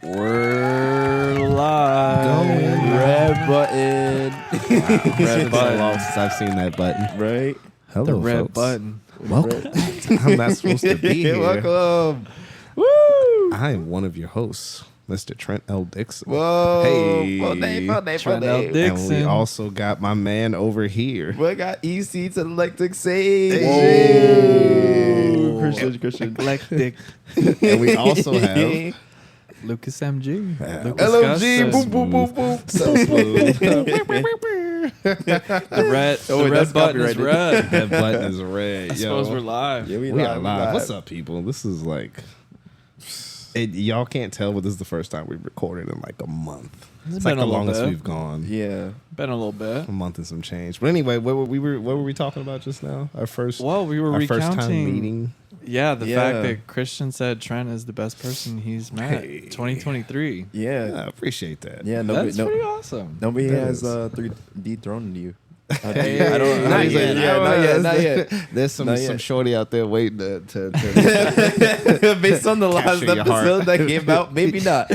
We're live. Red button. Wow. Red button. Long since I've seen that button. Right? Hello, The red folks. button. Welcome. I'm not supposed to be here. Welcome. Woo! I am one of your hosts, Mr. Trent L. Dixon. Whoa. Hey. Full name. Trent L. And Dixon. we also got my man over here. We got EC to Electric Sage. Hey. Whoa. Christian. Eclectic. And we also have Lucas MG. Lucas LMG. Gustus. Boom, boom, boom, boom. so smooth. The red, Oh, wait, the red that's button is copyrighted. red. That button is red. I suppose Yo. we're live. Yeah, We are live. What's up, people? This is like... y'all can't tell, but this is the first time we've recorded in like a month. It's It's been like a the little longest bit. we've gone. Yeah. Been a little bit. A month and some change. But anyway, what were we talking about just now? Our first Well, we were our recounting. first time meeting. Yeah, the Yeah. fact that Christian said Trent is the best person he's met. Hey. 2023. Yeah. Yeah, I appreciate that. Yeah. That's pretty awesome. Nobody That has is. dethroned you. Hey. I don't know. Not yet. Not yet. There's some Not yet. shorty out there waiting to Based on the last Capture your heart. episode that came out, maybe not.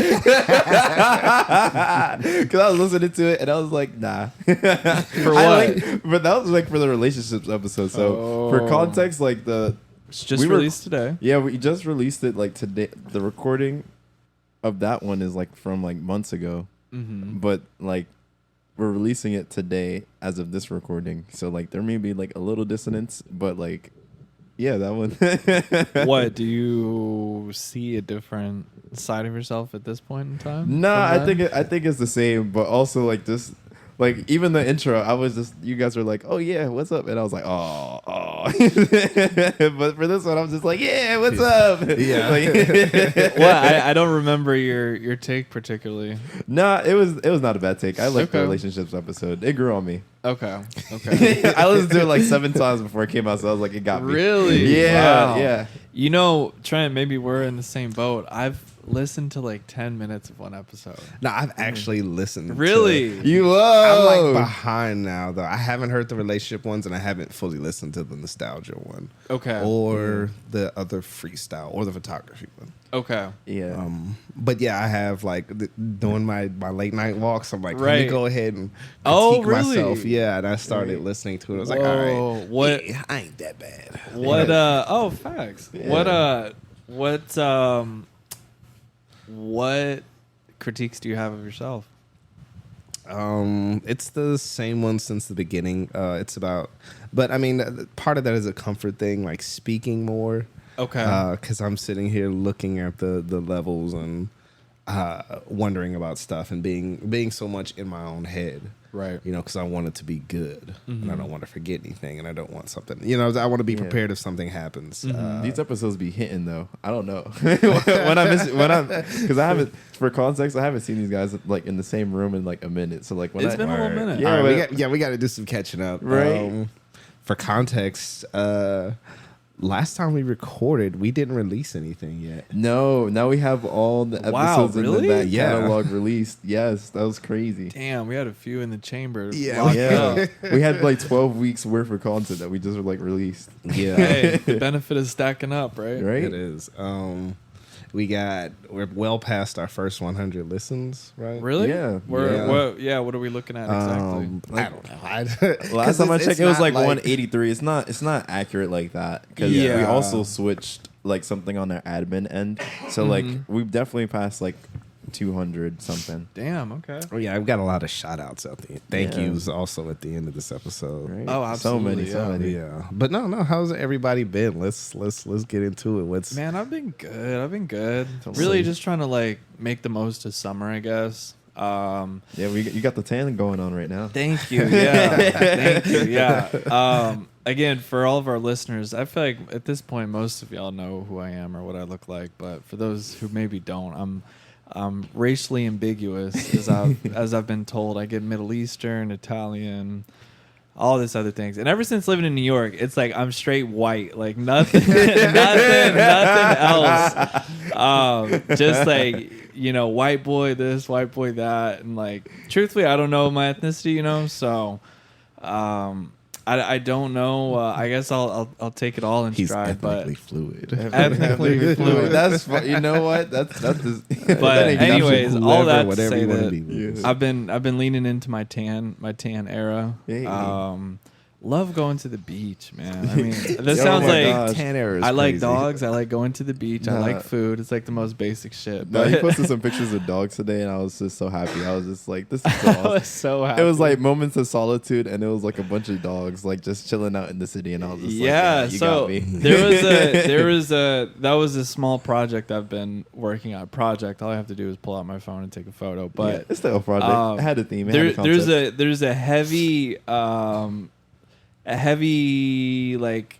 Because I was listening to it and I was like, nah. For what? But that was like for the relationships episode. So for Oh. context, like It's just We were- released today. yeah, we just released it like today. The recording of that one is like from like months ago, Mm-hmm. but like we're releasing it today as of this recording. So like there may be like a little dissonance, but like yeah, that one. What, do you see a different side of yourself at this point in time? No, from I think it's the same, but also like this, like even the intro, I was just you guys were like, oh yeah, what's up, and I was like, oh. But for this one, I'm just like, yeah, what's up? Yeah. Like, Well, I don't remember your take particularly. nah, it was not a bad take. I liked the Okay. relationships episode. It grew on me. Okay. Okay. I listened to it like 7 times before it came out, so I was like, it got me. Really? Yeah, Wow. yeah. You know, Trent, maybe we're in the same boat. I've listened to like 10 minutes of one episode. No, I've actually listened. Really? You I'm love. like behind now though. I haven't heard the relationship ones and I haven't fully listened to the nostalgia one. Okay. Or the other freestyle or the photography one. Okay. Yeah. But yeah, I have like doing my late night walks. I'm like, let me Right. go ahead and critique Oh, really? myself. Yeah, and I started listening to it. I was like, all Whoa, right, what- yeah, I ain't that bad. What oh, facts. Yeah. What critiques do you have of yourself? It's the same one since the beginning. It's about, but I mean, part of that is a comfort thing, like speaking more. Okay. Because I'm sitting here looking at the levels and wondering about stuff and being so much in my own head. Right. You know, because I want it to be good and I don't want to forget anything and I don't want something. You know, I want to be Yeah. prepared if something happens. These episodes be hitting though. I don't know because I haven't, for context, I haven't seen these guys like in the same room in like a minute. So like when It's been a little minute. Yeah, All right, but- we got to do some catching up. Right. For context, last time we recorded, we didn't release anything yet. No, now we have all the Wow, episodes in really? the back Yeah. catalog released. Yes, that was crazy. Damn, we had a few in the chamber. Yeah. locked Yeah, up. we had like 12 weeks worth of content that we just were like released. Yeah. Hey, the benefit is stacking up, right? Right? It is. We're well past our first 100 listens, right? Really? Yeah. What are we looking at exactly? I don't know. Last time I checked, it was not like 183. It's not accurate like that because Yeah. we also switched like something on our admin end. So like we've definitely passed like 200 something. Damn, okay. Oh yeah, I've got a lot of shout outs out there. Thank Yeah. yous also at the end of this episode. Right? Oh, absolutely, So many. Yeah, but no. How's everybody been? Let's get into it. What's Man, I've been good. Totally. Really just trying to like make the most of summer, I guess. Yeah, you got the tan going on right now. Thank you. Yeah. Thank you. Yeah. Again, for all of our listeners, I feel like at this point most of y'all know who I am or what I look like, but for those who maybe don't, I'm racially ambiguous as I've been told. I get Middle Eastern, Italian, all this other things. And ever since living in New York, it's like I'm straight white, like nothing nothing else. Just like, you know, white boy this, white boy that, and like truthfully I don't know my ethnicity, you know, so I don't know. I guess I'll take it all in He's stride, but ethnically fluid. ethnically fluid. That's you know what? That's just, But anyways, all that to whatever say you wanna that be with. Yeah. I've been leaning into my tan era. Hey. Love going to the beach, man. I mean, this Oh sounds my like gosh. 10 errors. I like dogs. I like going to the beach. I Nah. like food. It's like the most basic shit. No, But he posted some pictures of dogs today, and I was just so happy. I was just like, this is so I awesome. was so happy. It was like moments of solitude, and it was like a bunch of dogs like just chilling out in the city, and I was just like, yeah. you So got me. there was a small project I've been working on. Project. All I have to do is pull out my phone and take a photo. Yeah, But it's still a project. It had a theme. It had a there's concept. there's a heavy like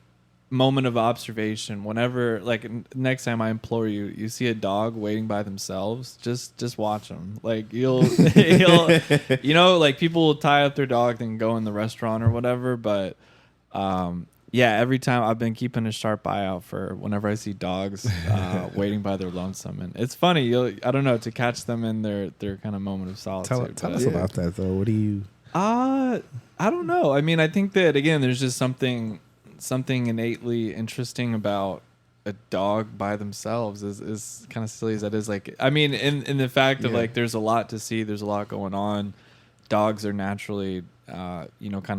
moment of observation whenever like next time I implore you see a dog waiting by themselves, just watch them. Like you'll like people will tie up their dog and go in the restaurant or whatever, but yeah, every time I've been keeping a sharp eye out for whenever I see dogs waiting by their lonesome, and it's funny, I don't know, to catch them in their kind of moment of solitude. Tell but- us about that though. What do you? I don't know. I mean, I think that again, there's just something innately interesting about a dog by themselves. Is kind of silly as that is. Like, I mean, in the fact of Yeah. like, there's a lot to see. There's a lot going on. Dogs are naturally, kind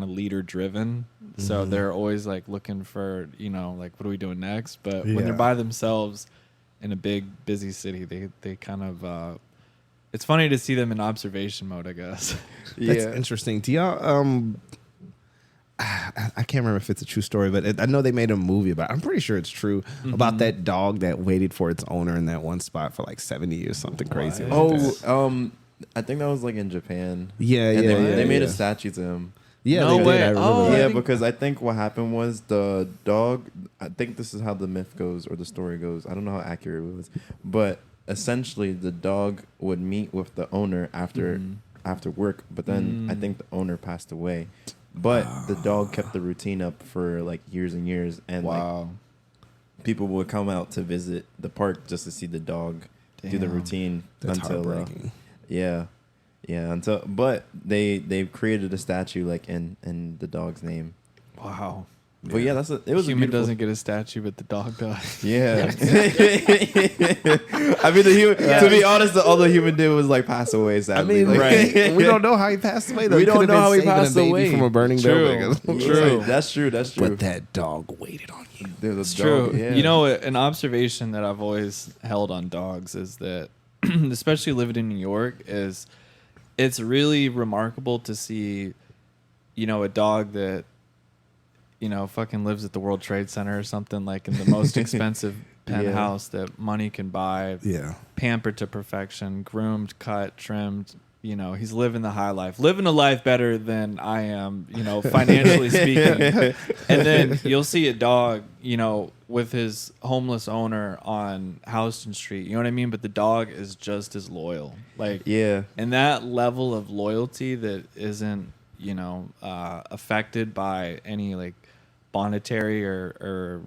of leader driven. So they're always like looking for, like, what are we doing next? But when Yeah. they're by themselves in a big busy city, they kind of. It's funny to see them in observation mode, I guess. That's Yeah. interesting. Do y'all? I can't remember if it's a true story, but I know they made a movie about it. I'm pretty sure it's true about that dog that waited for its owner in that one spot for like 70 years, something crazy. Like that. I think that was like in Japan. Yeah, And yeah, they made yeah. a statue to him. Yeah, No they way. did. I remember Oh, that. Yeah, think- because I think what happened was the dog. I think this is how the myth goes or the story goes. I don't know how accurate it was, but essentially the dog would meet with the owner after work. But then I think the owner passed away. But the dog kept the routine up for like years and years, and like people would come out to visit the park just to see the dog do the Damn. routine That's until heartbreaking. yeah. Until but they've created a statue like in the dog's name. Wow. But yeah, it was a Human beautiful. doesn't get a statue, but the dog does. Yeah. I mean, to be honest, all the human did was like pass away. I Sadly, mean, like, we don't know how he passed away. Though. We He don't could've know been how he saving a passed baby away. from a burning True. building. True. That's true. That's true. But that dog waited on you. Dude, the It's dog, true. yeah. You know, an observation that I've always held on dogs is that, especially living in New York, is it's really remarkable to see, a dog that, fucking lives at the World Trade Center or something, like in the most expensive penthouse that money can buy, Yeah. pampered to perfection, groomed, cut, trimmed. He's living the high life, living a life better than I am, financially speaking. And then you'll see a dog, with his homeless owner on Houston Street. You know what I mean? But the dog is just as loyal. Like, Yeah. and that level of loyalty that isn't, affected by any like monetary or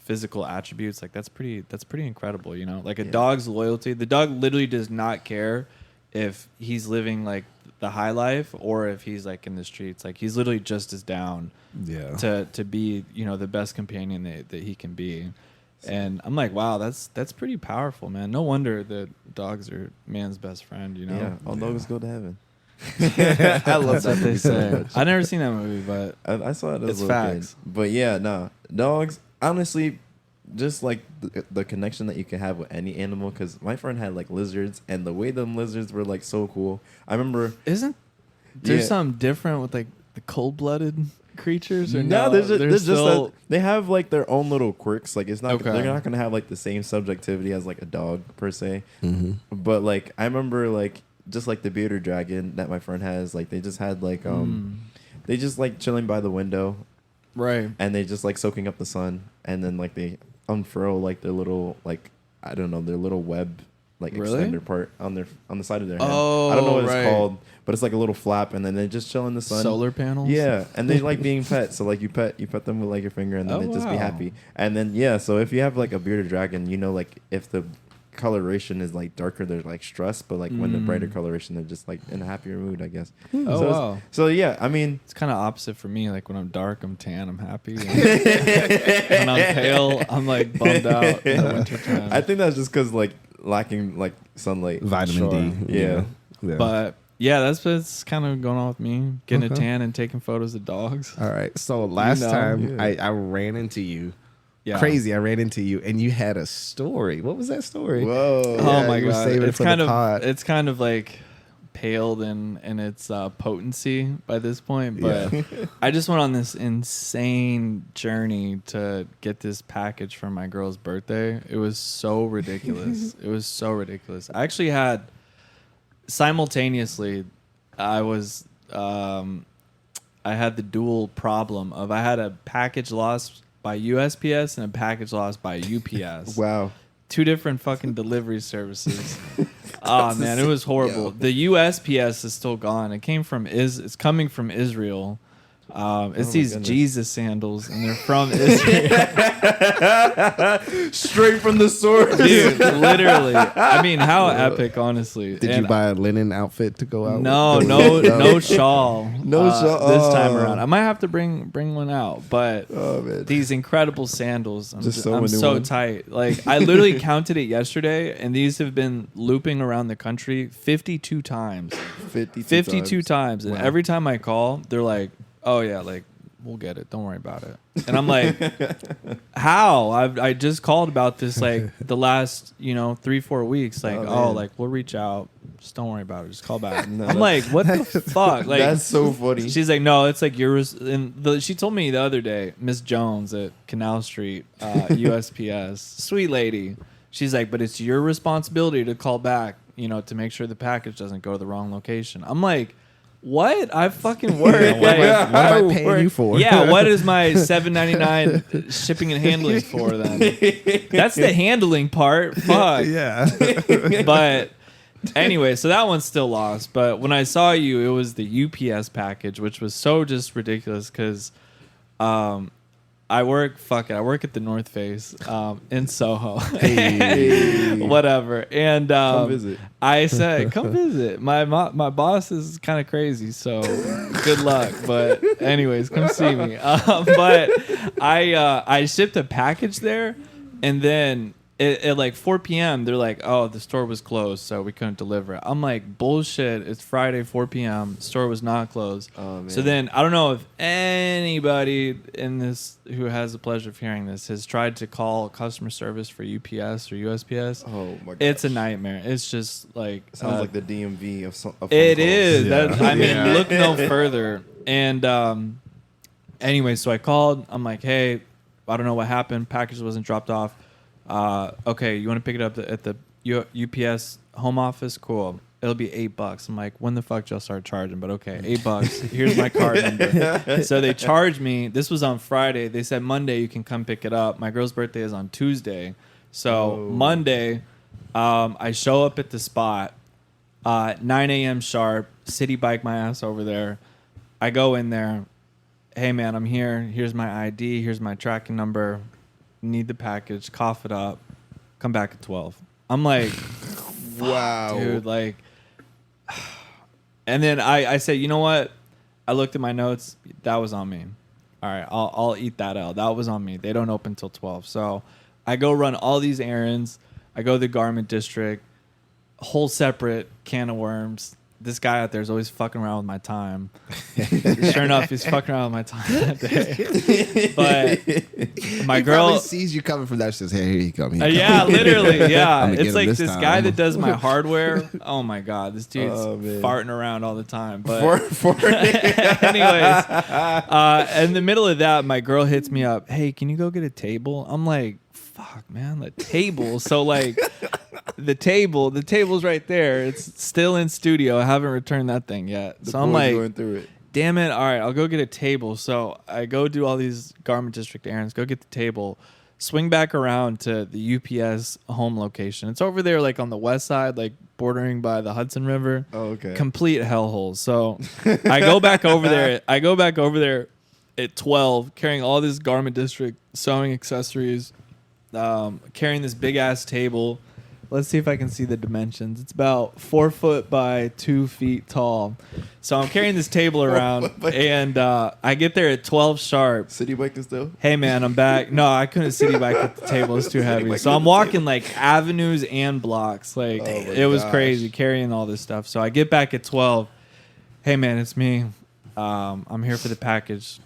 physical attributes, like that's pretty incredible. Like a dog's loyalty, the dog literally does not care if he's living like the high life or if he's like in the streets. Like he's literally just as down Yeah. to be the best companion that he can be. And I'm like, wow, that's pretty powerful, man. No wonder that dogs are man's best friend. Yeah. All dogs go to heaven. I love that that they movie so say. much. I never seen that movie, but I saw it as It's a little facts. kid. But yeah, no. Dogs, honestly, just like the connection that you can have with any animal. Because my friend had like lizards, and the way them lizards were like so cool. I remember. isn't there Yeah. something different with like the cold-blooded creatures? Or No, no, there's just still- that they have like their own little quirks. Like it's not Okay. they're not gonna have like the same subjectivity as like a dog per se. Mm-hmm. But like I remember like just like the bearded dragon that my friend has. Like they just had like they just like chilling by the window right. and they just like soaking up the sun and then like they unfurl like their little like I don't know their little web like Really? extender part on the side of their head. Oh, I don't know what right. it's called, but it's like a little flap and then they just chill in the sun. Solar panels. Yeah, and they like being pet. So like you pet them with like your finger, and then Oh, they just be wow. happy. And then yeah, so if you have like a bearded dragon, like if the coloration is like darker, they're like stressed, but like when the brighter coloration, they're just like in a happier mood, I guess. Oh, so wow. So yeah, I mean, It's kind of opposite for me. Like when I'm dark, I'm tan, I'm happy. When I'm pale, I'm like bummed out in the wintertime. I think that's just because like lacking like sunlight. Vitamin D. Yeah. Yeah. But yeah, that's what's kind of going on with me. Getting a Okay. tan and taking photos of dogs. All right. So last know. time Yeah. I ran into you. Yeah. Crazy. I ran into you and you had a story. What was that story? Whoa. Oh Yeah, my you were god. saving it It's for the kind of pod. it's kind of like paled in its potency by this point, but I just went on this insane journey to get this package for my girl's birthday. It was so ridiculous. It was so ridiculous. I actually had simultaneously I had the dual problem of I had a package lost by USPS and a package lost by UPS. Wow. Two different fucking delivery services. Oh man, it was horrible. The USPS is still gone. It came from it's coming from Israel. It's my these goodness. Jesus sandals, and they're from Israel. Straight from the source. Dude, literally. I mean, how epic, honestly. Did And you buy a linen outfit to go out? No, with? no shawl. No shawl. This time Oh. around. I might have to bring one out, but Oh man. these incredible sandals. I'm, Just sew I'm a new so one. tight. Like I literally counted it yesterday, and these have been looping around the country 52 times. 52 times. And Wow. every time I call, they're like, "Oh yeah, like we'll get it. Don't worry about it." And I'm like, "How? I just called about this like the last 3-4 weeks. Like, Oh, man. like we'll reach out. Just don't worry about it. Just call back." No, I'm that's- like, "What the fuck?" Like that's so funny. she's like, "No, it's like yours." And she told me the other day, Miss Jones at Canal Street, USPS, sweet lady. She's like, "But it's your responsibility to call back, to make sure the package doesn't go to the wrong location." I'm like, "What? I fucking work. What am I paying work- you for? Yeah, what is my $7.99 shipping and handling for then? That's the handling part. Fuck." Yeah. But anyway, so that one's still lost. But when I saw you, it was the UPS package, which was so just ridiculous because I work at the North Face in Soho. Hey. Whatever. And Come visit. I said, come visit. My boss is kind of crazy, so good luck. But anyways, come see me. But I shipped a package there, and then at like 4 p.m. they're like, "Oh, the store was closed, so we couldn't deliver it." I'm like, "Bullshit! It's Friday, 4 p.m. Store was not closed." Oh, man. So then I don't know if anybody in this who has the pleasure of hearing this has tried to call customer service for UPS or USPS. Oh my god. It's a nightmare. It's just like Sounds like the DMV of phone it calls. is. Yeah. That, I mean, Yeah. look no further. And anyway, so I called. I'm like, "Hey, I don't know what happened. Package wasn't dropped off. Okay, you want to pick it up at the UPS home office? Cool. It'll be $8." I'm like, "When the fuck y'all start charging?" But okay, $8. Here's my card number. So they charged me. This was on Friday. They said Monday you can come pick it up. My girl's birthday is on Tuesday. So Oh. Monday, I show up at the spot. 9 a.m. sharp. City bike my ass over there. I go in there. "Hey man, I'm here. Here's my ID. Here's my tracking number. Need the package. Cough it up. Come back at 12. I'm like, Wow. dude, like. And then I said, "You know what?" I looked at my notes. That was on me. All right, I'll eat that L. That was on me. They don't open till 12. So I go run all these errands. I go to the garment district. Whole separate can of worms. This guy out there is always fucking around with my time. Sure enough, he's fucking around with my time that day. But my He girl probably sees you coming from that. She says, "Hey, here you come." Here you yeah, come." literally, yeah. I'ma get It's him like this this time. guy that does my hardware. Oh my god, this dude's Oh, man. farting around all the time. But For anyways, in the middle of that, my girl hits me up. "Hey, can you go get a table?" I'm like, "Fuck, man, the table." So like, the table's right there. It's still in studio. I haven't returned that thing yet. So I'm like, going through it. damn it. All right, I'll go get a table. So I go do all these garment district errands, go get the table, swing back around to the UPS home location. It's over there, like on the west side, like bordering by the Hudson River. Oh, okay. Complete hellhole. So I go back over there. At 12, carrying all this garment district sewing accessories, carrying this big ass table. Let's see if I can see the dimensions. It's about 4 foot by 2 feet tall. So I'm carrying this table around, and I get there at 12 sharp. City biking still? Hey man, I'm back. No, I couldn't city bike at the table. It's too heavy. So I'm walking like avenues and blocks. Like it was crazy carrying all this stuff. So I get back at 12. Hey man, it's me. I'm here for the package.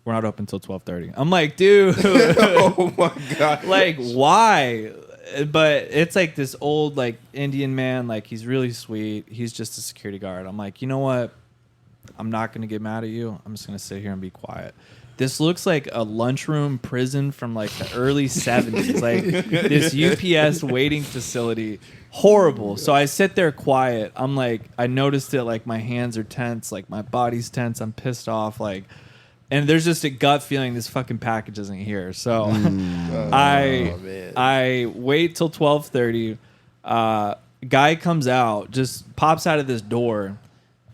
We're not open until 12:30. I'm like, dude. Oh my god. Like, why? But it's like this old like Indian man. Like he's really sweet. He's just a security guard. I'm like, you know what? I'm not gonna get mad at you. I'm just gonna sit here and be quiet. This looks like a lunchroom prison from like the early 70s. Like this UPS waiting facility. Horrible. So I sit there quiet. I'm like, I noticed it. Like my hands are tense. Like my body's tense. I'm pissed off. Like, and there's just a gut feeling this fucking package isn't here. So I wait till 12:30. Guy comes out, just pops out of this door.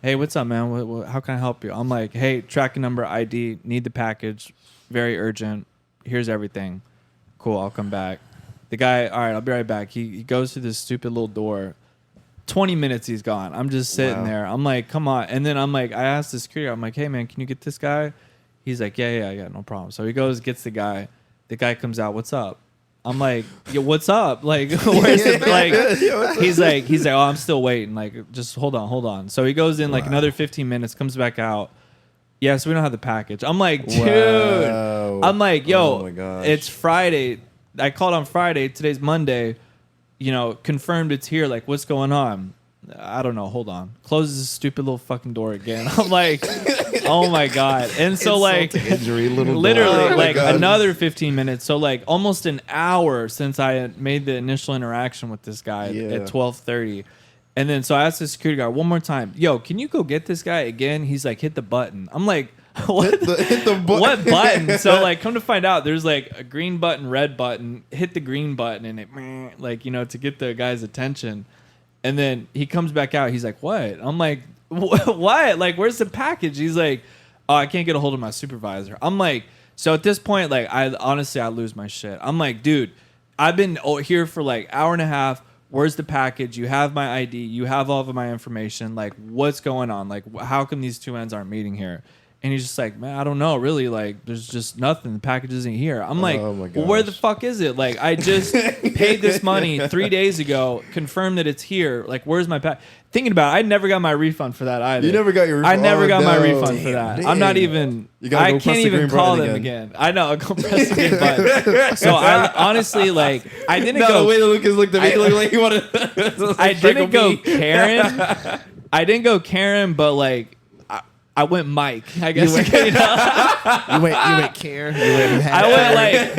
Hey, what's up, man? How can I help you? I'm like, hey, tracking number, ID, need the package, very urgent. Here's everything. Cool, I'll come back. The guy, all right, I'll be right back. He goes through this stupid little door. 20 minutes he's gone. I'm just sitting there. I'm like, come on. And then I'm like, I asked the security, I'm like, hey, man, can you get this guy? He's like, yeah, no problem. So he goes, gets the guy. The guy comes out, what's up? I'm like, yo, what's up? Like, where's it? Like, he's like, oh, I'm still waiting. Like, just hold on. So he goes in like another 15 minutes, comes back out. Yeah, so we don't have the package. I'm like, dude. Wow. I'm like, yo, Oh my gosh. it's Friday. I called on Friday. Today's Monday. You know, confirmed it's here. Like, what's going on? I don't know. Hold on. Closes this stupid little fucking door again. I'm like, oh my god. And so like, injury, little literally Oh my like God. another 15 minutes. So like almost an hour since I had made the initial interaction with this guy Yeah. at 12:30. And then so I asked the security guard one more time, yo, can you go get this guy again? He's like, hit the button. I'm like, what? Hit the button. What button? So like, come to find out, there's like a green button, red button. Hit the green button, and it like, you know, to get the guy's attention. And then he comes back out. He's like, what? I'm like, what? Like, where's the package? He's like, oh, I can't get a hold of my supervisor. I'm like, so at this point, like, I lose my shit. I'm like, dude, I've been here for like hour and a half. Where's the package? You have my ID. You have all of my information. Like, what's going on? Like, how come these two ends aren't meeting here? And he's just like, man, I don't know, really. Like, there's just nothing. The package isn't here. I'm like, Oh my well, where the gosh. fuck is it? Like, I just paid this money 3 days ago, confirmed that it's here. Like, where's my pack? Thinking about it, I never got my refund for that either. You never got your I refund? never got my No. refund for that. I'm not Dang. even. You gotta I go press can't the even green call button them again. again. I know. I'll go press the green button. So I honestly, like, I didn't go. The way Lucas looked at me, looked like he wanted. I didn't go Karen. I didn't go Karen, but like I went Mike. I guess you know? You went care. I went like,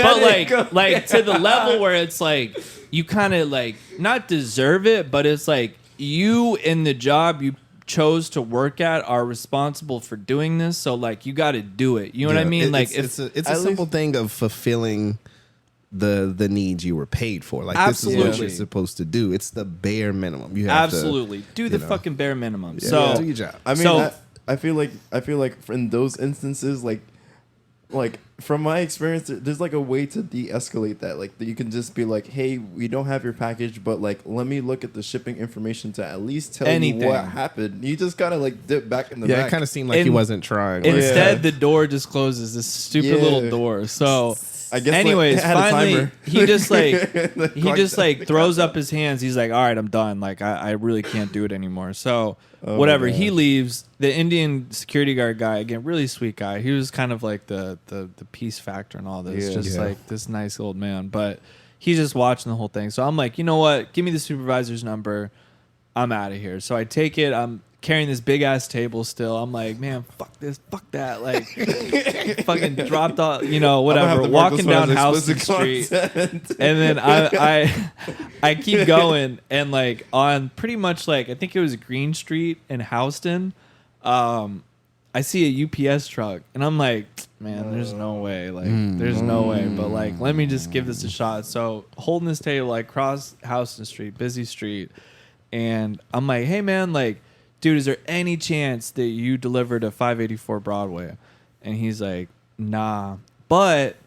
but like to the level where it's like you kind of like not deserve it, but it's like you in the job you chose to work at are responsible for doing this. So like you got to do it. You know what I mean? Like it's a at simple least- thing of fulfilling the needs you were paid for. Like this is Absolutely. what you're supposed to do. It's the bare minimum. You have absolutely do the you know. fucking bare minimum. To, So do your job. I mean, So- I feel like in those instances, like from my experience, there's like a way to de-escalate that. Like that you can just be like, hey, we don't have your package, but like let me look at the shipping information to at least tell Anything. you what happened. You just kind of like dip back in the Yeah, back. it kind of seemed like he In- wasn't trying. instead, the door just closes. This stupid Yeah. little door. So. I guess. Anyways, like, it had a finally, timer. he just like The he clock just said- like throws up his hands. He's like, "All right, I'm done. Like, I really can't do it anymore." So Oh my whatever. He gosh. leaves. The Indian security guard guy, again, really sweet guy. He was kind of like the peace factor and all this, Yeah. just Yeah. like this nice old man. But he's just watching the whole thing. So I'm like, you know what? Give me the supervisor's number. I'm out of here. So I take it. I'm carrying this big ass table still. I'm like, man, fuck this, fuck that. Like, fucking dropped off, you know, I'm gonna have whatever. to mark Walking this one down as Houston explicit Street. content. And then I keep going, and like on pretty much like I think it was Green Street in Houston, I see a UPS truck, and I'm like, man, there's no way, like there's no way, but like let me just give this a shot. So holding this table like cross Houston Street, busy street, and I'm like, hey man, like, dude, is there any chance that you deliver to 584 Broadway? And he's like, nah, but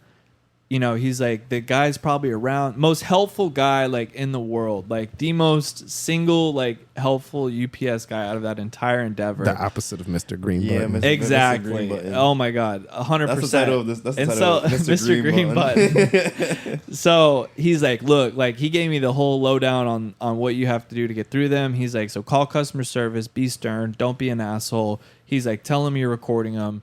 you know, he's like, the guy's probably around, most helpful guy like in the world, like the most single like helpful UPS guy out of that entire endeavor. The opposite of Mr. Green Yeah, Button. Mr. Exactly. Green Button. Oh my God, 100%. That's the title of this. That's the And title. so, of Mr. Green Button. So he's like, look, like he gave me the whole lowdown on what you have to do to get through them. He's like, so call customer service, be stern, don't be an asshole. He's like, tell them you're recording them,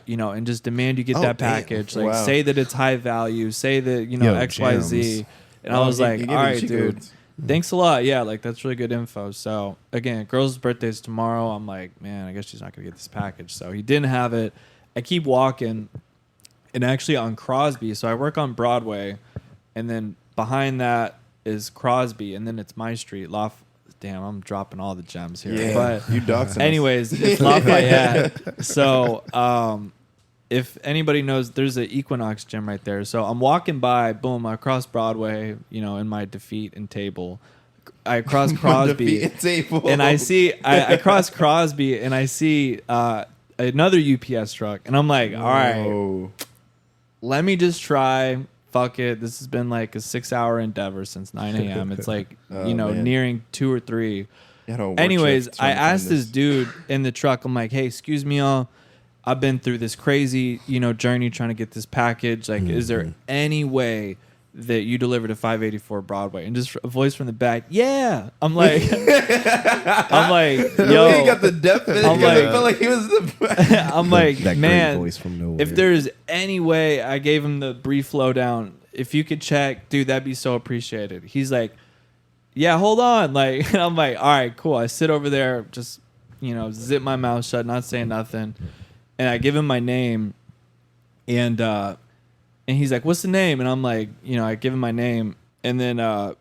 you know, and just demand you get Oh, that damn. package. Like, Wow. say that it's high value, say that, you know, Yo, XYZ. gems. And I was like, he all gave you right, cheat dude. codes. Thanks a lot. Yeah, like that's really good info. So again, girl's birthday's tomorrow. I'm like, man, I guess she's not gonna get this package. So he didn't have it. I keep walking, and actually on Crosby. So I work on Broadway, and then behind that is Crosby, and then it's my street. Damn, I'm dropping all the gems here. Yeah, But you doxing us. anyways, it's Lafayette. So if anybody knows, there's an Equinox gym right there. So I'm walking by, boom, I cross Broadway, you know, in my defeat and table. I cross Crosby, Defeat table. and I see, I cross Crosby, and I see another UPS truck, and I'm like, all right, Whoa. let me just try. Fuck it. This has been like a 6-hour endeavor since 9 a.m. It's like, Oh, you know, man. nearing 2 or 3. You had a work Anyways, shift I trying to find asked this dude in the truck, I'm like, hey, excuse me, y'all. I've been through this crazy, you know, journey trying to get this package. Like, is there any way that you deliver to 584 Broadway? And just a voice from the back, yeah. I'm like, yo, He got the depth in it. I'm 'cause I like- felt like he was the. I'm like, that man, great voice from nowhere. if there's any way, I gave him the brief lowdown. If you could check, dude, that'd be so appreciated. He's like, yeah, hold on. Like, and I'm like, all right, cool. I sit over there, just, you know, zip my mouth shut, not saying nothing. And I give him my name, and he's like, what's the name? And I'm like, you know, I give him my name, and then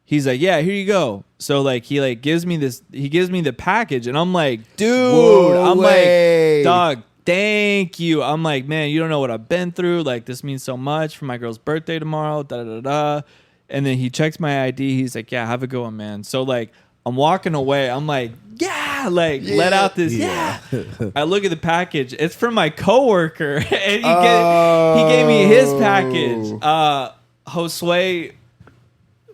he's like, yeah, here you go. So like he like gives me the package, and I'm like, dude, Whoa, I'm way. like, dog, thank you. I'm like, man, you don't know what I've been through. Like, this means so much for my girl's birthday tomorrow. Da da da da. And then he checks my ID. He's like, yeah, have a good one, man. So like, I'm walking away. I'm like, yeah, like let out this, yeah. I look at the package. It's from my coworker, and he gave me his package. Josue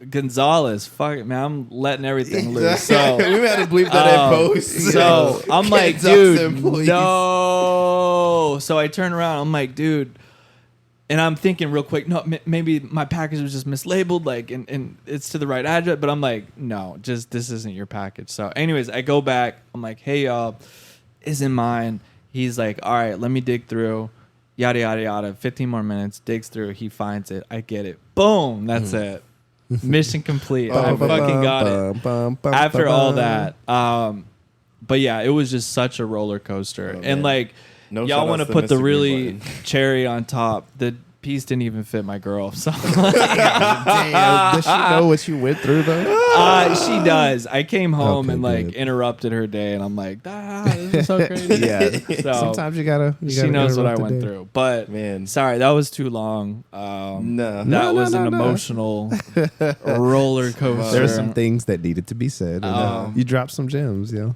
Gonzalez. Fuck it, man. I'm letting everything loose. So we had to bleep that in post. so I'm like, Can't dox dude, employees. no. So I turn around. I'm like, dude. And I'm thinking real quick, no, maybe my package was just mislabeled, like, and it's to the right address. But I'm like, no, just this isn't your package. So, anyways, I go back. I'm like, hey, y'all, isn't mine. He's like, all right, let me dig through. Yada, yada, yada. 15 more minutes. Digs through. He finds it. I get it. Boom. That's it. Mission complete. I fucking got it. After all that. But yeah, it was just such a roller coaster. Oh, and man. like, No y'all want to shout-outs put the Mr. Green really Button. cherry on top. The piece didn't even fit my girl. So Damn, does she know what you went through though? she does. I came home Okay, and like good. interrupted her day, and I'm like, this is so crazy. Yeah. So Sometimes you gotta. she knows what I interrupt the went day. through. But Man. sorry, that was too long. No. That No, was no, an no. emotional roller coaster. There's some things that needed to be said. And, you dropped some gems, yo.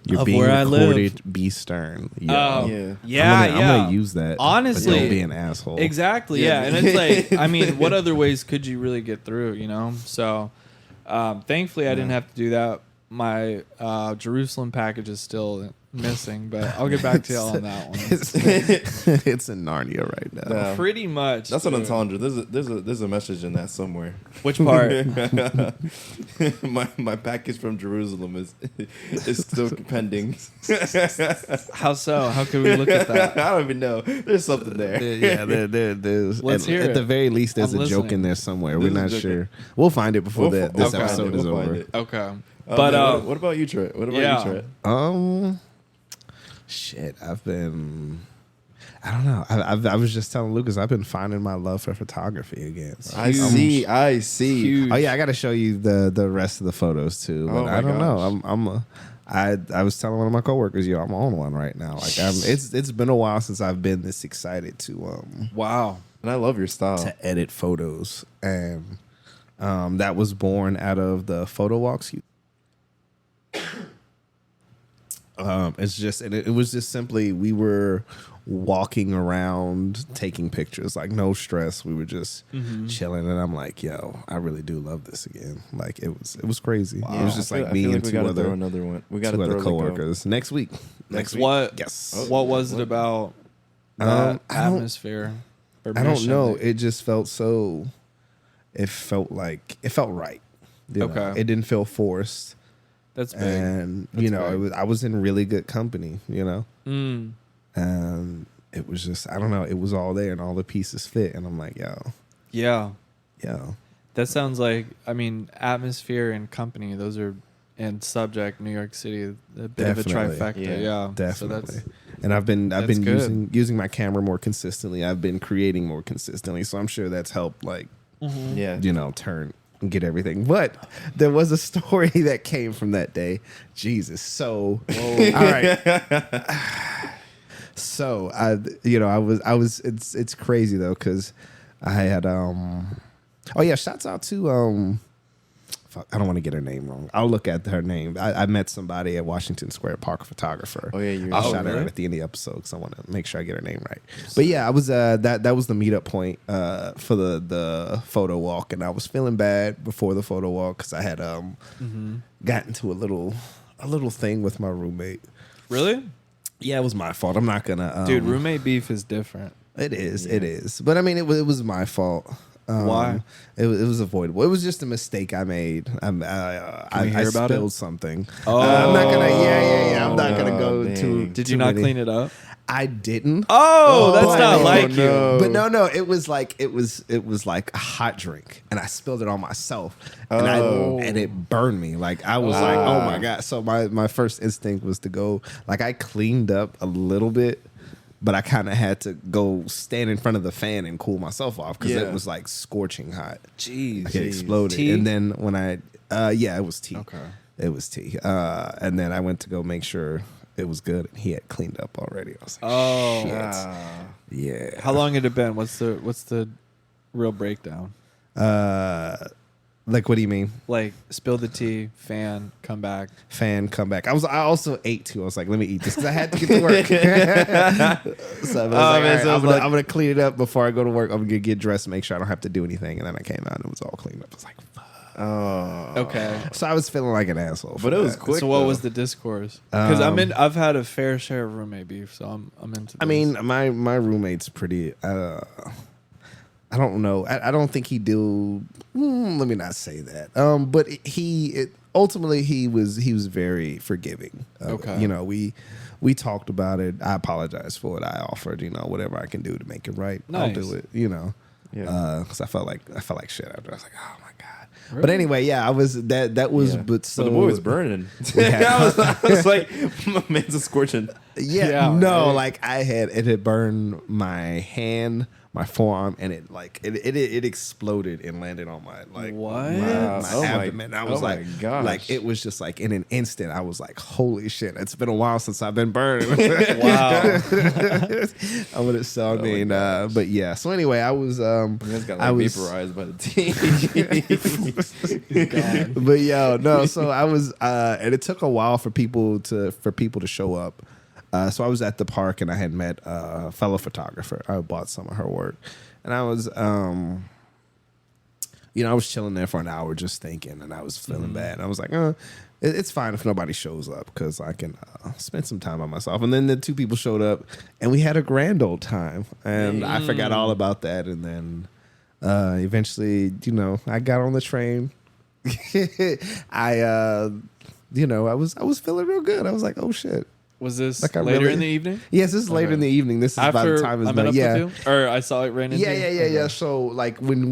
You're Of being where I recorded. Be stern. Yo. Yeah. I'm gonna use that. Honestly, but don't be an asshole. Exactly. Yeah. Yeah. And it's like, I mean, what other ways could you really get through, you know? So, thankfully, I didn't have to do that. My Jerusalem package is still missing, but I'll get back to y'all on that one. It's in Narnia right now. No. Pretty much. That's an dude. entendre. There's a message in that somewhere. Which part? my package from Jerusalem is still pending. How so? How could we look at that? I don't even know. There's something there. Yeah, there's. Let's hear at it. the very least, there's I'm a joke listening. in there somewhere. There's We're a not joke sure. We'll find it before We'll this find it. episode We'll is find over. it. Okay. But But what about you, Trent? What about yeah. you, Trent? Shit, I've been. I don't know. I was just telling Lucas I've been finding my love for photography again. So I see. Huge. Oh yeah, I got to show you the rest of the photos too. But Oh, my I don't gosh. know. I was telling one of my coworkers, yo, I'm on one right now. Like it's been a while since I've been this excited to Wow. And I love your style. edit photos, and that was born out of the photo walks. It's just, and it was just simply, we were walking around taking pictures, like no stress. We were just chilling, and I'm like, yo, I really do love this again. Like it was crazy. It was just like me and we two gotta other throw another one. We got to two throw other coworkers next week. Next week? What? Yes. What was it about that I don't- atmosphere? or I don't mission know. that- It just felt so. It felt right. You know? Okay. It didn't feel forced, That's big. and That's big. I was in really good company. Mm. And it was just, I don't know. It was all there, and all the pieces fit, and I'm like, yo, Yeah. That sounds like, I mean, atmosphere and company, those are, and subject, New York City, a bit Definitely. of a trifecta. Yeah, Yeah. definitely. So that's, And I've been that's using good. using my camera more consistently. I've been creating more consistently, so I'm sure that's helped, like, Yeah. turn and get everything. But there was a story that came from that day. Jesus. So, all right. So I was. It's crazy though, because I had Oh yeah, shouts out to fuck, I don't want to get her name wrong. I'll look at her name. I met somebody at Washington Square Park, a photographer. Oh, yeah, you I'll were- shout her really? out at the end of the episode because I want to make sure I get her name right. But yeah, I was that was the meetup point for the photo walk, and I was feeling bad before the photo walk because I had got into a little thing with my roommate. really? Yeah, it was my fault. I'm not gonna Dude, roommate beef is different. It is. But I mean, it was my fault. Why? It was avoidable. It was just a mistake I made. I we I hear about spilled it? something. Oh. I'm not gonna. Yeah. I'm not gonna Oh, go dang. too. Did too you not many. clean it up? I didn't. Oh, that's but- not oh, like no. you. But no, it was like it was like a hot drink, and I spilled it on myself, and Oh. and it burned me. Like I was like, oh my god. So my first instinct was to go. Like I cleaned up a little bit, but I kind of had to go stand in front of the fan and cool myself off because Yeah. it was like scorching hot. Jeez. Like it exploded, Tea? and then when I it was tea. Okay. It was tea. And then I went to go make sure it was good, and he had cleaned up already. I was like, Oh. shit. Ah. Yeah. How long had it been? What's the real breakdown? Like, what do you mean? Like, spill the tea, fan, come back. Fan, come back. I also ate too. I was like, let me eat this because I had to get to work. So I was like, man, all right, so I'm it's like- gonna clean it up before I go to work. I'm gonna get dressed, make sure I don't have to do anything. And then I came out and it was all cleaned up. I was like, fuck. Oh. Okay. So I was feeling like an asshole. But it was that. quick. So what though. was the discourse? Because Um, I've had a fair share of roommate beef, so I'm into. I this. mean, my roommate's pretty. I don't know. I don't think he do. Let me not say that. But ultimately he was very forgiving. Okay. You know, we talked about it. I apologize for it. I offered, whatever I can do to make it right. I'll Nice. do it. Yeah. Yeah. Because I felt like shit after. I was like, oh my god. But Really? anyway, yeah, I was that was. Yeah. But so the boy was burning. had- I was like, my man's a scorching. Yeah, Yeah, no, right. like it had burned my hand, my forearm, and it exploded and landed on my What? my Oh my- abdomen. I was oh my like, gosh. like it was just like in an instant. I was like, holy shit! It's been a while since I've been burned. Wow. I would have so. I mean, but yeah. So anyway, I was You guys got I like was- vaporized by the tea. but yo, no. So I was, and it took a while for people to show up. So I was at the park and I had met a fellow photographer. I bought some of her work, and I was, I was chilling there for an hour just thinking, and I was feeling bad. I was like, it's fine if nobody shows up because I can spend some time by myself. And then the two people showed up, and we had a grand old time, and I forgot all about that. And then eventually, I got on the train. I was feeling real good. I was like, oh shit. Was this Like, I later really- in the evening? Yes, this is later Okay. in the evening. This is by the After time it's I met done. up Yeah. with you? Or I saw it ran into Yeah, you? yeah. So like when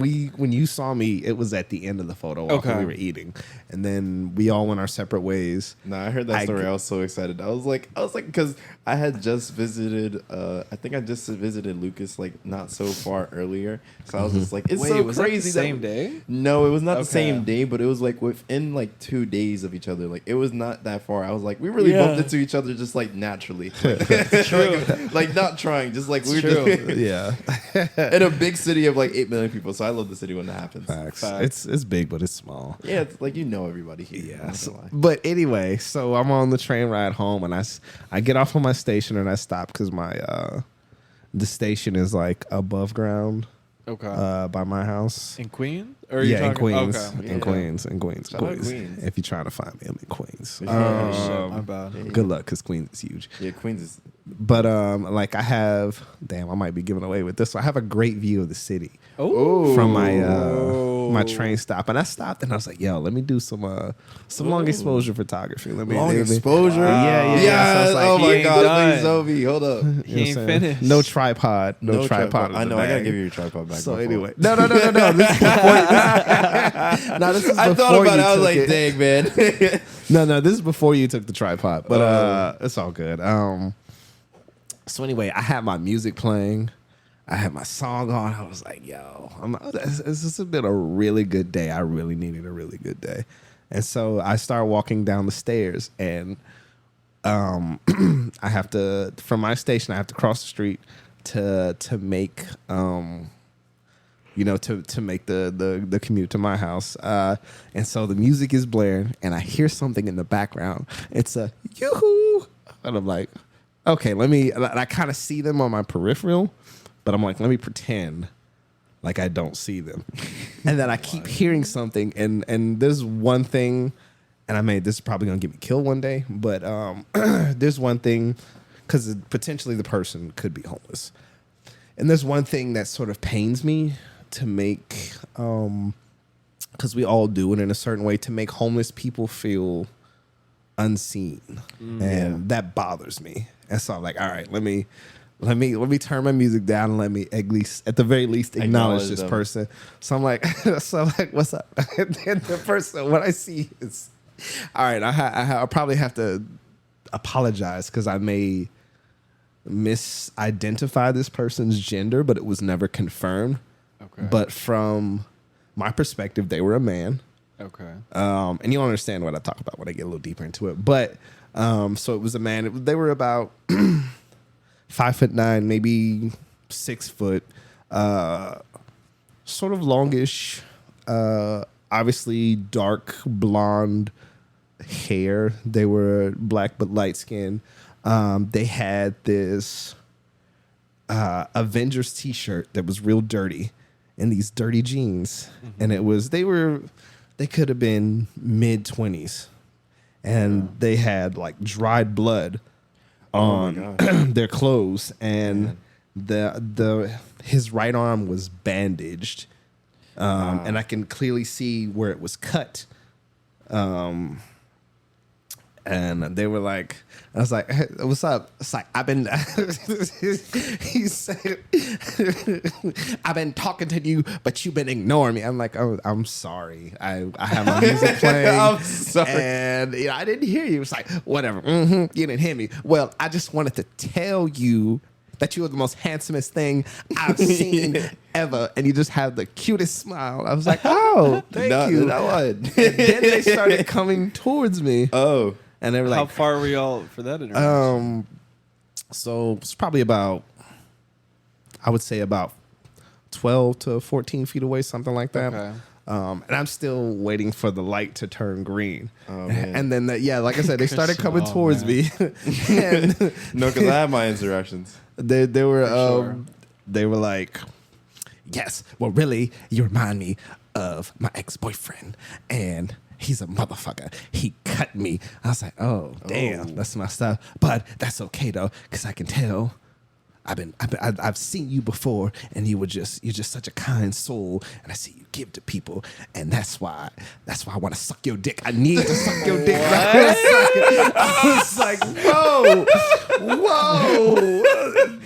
you saw me, it was at the end of the photo walk when Okay. we were eating, and then we all went our separate ways. No, I heard that story. I was so excited. I was like, because I had just visited. I think I just visited Lucas like not so far earlier. So I was just like, it's Wait, so was that the crazy. same day? No, it was not the Okay. same day, but it was like within like 2 days of each other. Like it was not that far. I was like, we really Yeah. bumped into each other just just like naturally. Like not trying, just like we're just Yeah. in a big city of like 8 million people. So I love the city when that happens. Facts. It's big, but it's small. Yeah, it's like everybody here. Yeah. But anyway, so I'm on the train ride home, and I get off on my station, and I stop because the station is like above ground. Okay. By my house. In Queens? Or are you Yeah, in talking- Queens. Okay. In Queens. In Queens. Shout out Queens. Queens. If you're trying to find me, I'm in Queens. Shit, my bad. Good luck, because Queens is huge. Yeah, Queens is. But like I have, damn, I might be giving away with this one. I have a great view of the city Oh. from my train stop, and I stopped and I was like, "Yo, let me do some long exposure photography. Let me Long let me- exposure? Yeah. Yeah. So I was like, oh he my ain't God, done. please, Obi, hold up. you know what He I'm ain't saying? finished. No tripod. No tripod. in I the know. I gotta bag. give you your tripod back. So My fault. anyway, no. This is before. No, this is I thought before about you it. I was took like, it. dang, man. No, this is before you took the tripod, but it's all good. So anyway, I had my music playing. I had my song on. I was like, yo, this has been a really good day. I really needed a really good day. And so I started walking down the stairs, and I have to, from my station, I have to cross the street to make to make the commute to my house. And so the music is blaring, and I hear something in the background. It's a yoo-hoo. And I'm like, okay, I kind of see them on my peripheral, but I'm like, let me pretend like I don't see them. And then I keep hearing something, and there's one thing, and this is probably going to get me killed one day, but there's one thing, because potentially the person could be homeless. And there's one thing that sort of pains me to make, because we all do it in a certain way, to make homeless people feel unseen. And that bothers me. And so I'm like, all right, let me turn my music down and let me at the very least acknowledge this them. person. So I'm like, what's up? And then the person, what I see is, all right, I probably have to apologize because I may misidentify this person's gender, but it was never confirmed. Okay. But from my perspective, they were a man. Okay. And you'll understand what I talk about when I get a little deeper into it. But so it was a man. They were about 5'9", maybe 6 foot, sort of longish, obviously dark blonde hair. They were black but light skinned. They had this Avengers t-shirt that was real dirty and these dirty jeans. And they could have been mid-20s. And they had like dried blood on their clothes, and his right arm was bandaged, and I can clearly see where it was cut. And they were like, I was like, hey, what's up? It's like, he said, I've been talking to you, but you've been ignoring me. I'm like, oh, I'm sorry. I have my music playing. I'm sorry. And I didn't hear you. It's like, whatever. You didn't hear me. Well, I just wanted to tell you that you were the most handsomest thing I've seen ever. And you just have the cutest smile. I was like, oh, thank you. That one. And then they started coming towards me. Oh. And they were like, how far were y'all for that interaction? So it's probably about, I would say about 12 to 14 feet away, something like that. Okay. And I'm still waiting for the light to turn green. Oh, man. And then, like I said, they started coming Oh, towards man. me. And No, because I have my interactions. they were sure. they were like, yes, well, really, you remind me of my ex-boyfriend. And he's a motherfucker. He cut me. I was like, oh, damn, that's my stuff. But that's okay though, because I can tell. I've seen you before, and you're just such a kind soul, and I see you give to people, and that's why I want to suck your dick. I need to suck your dick. I was like, whoa,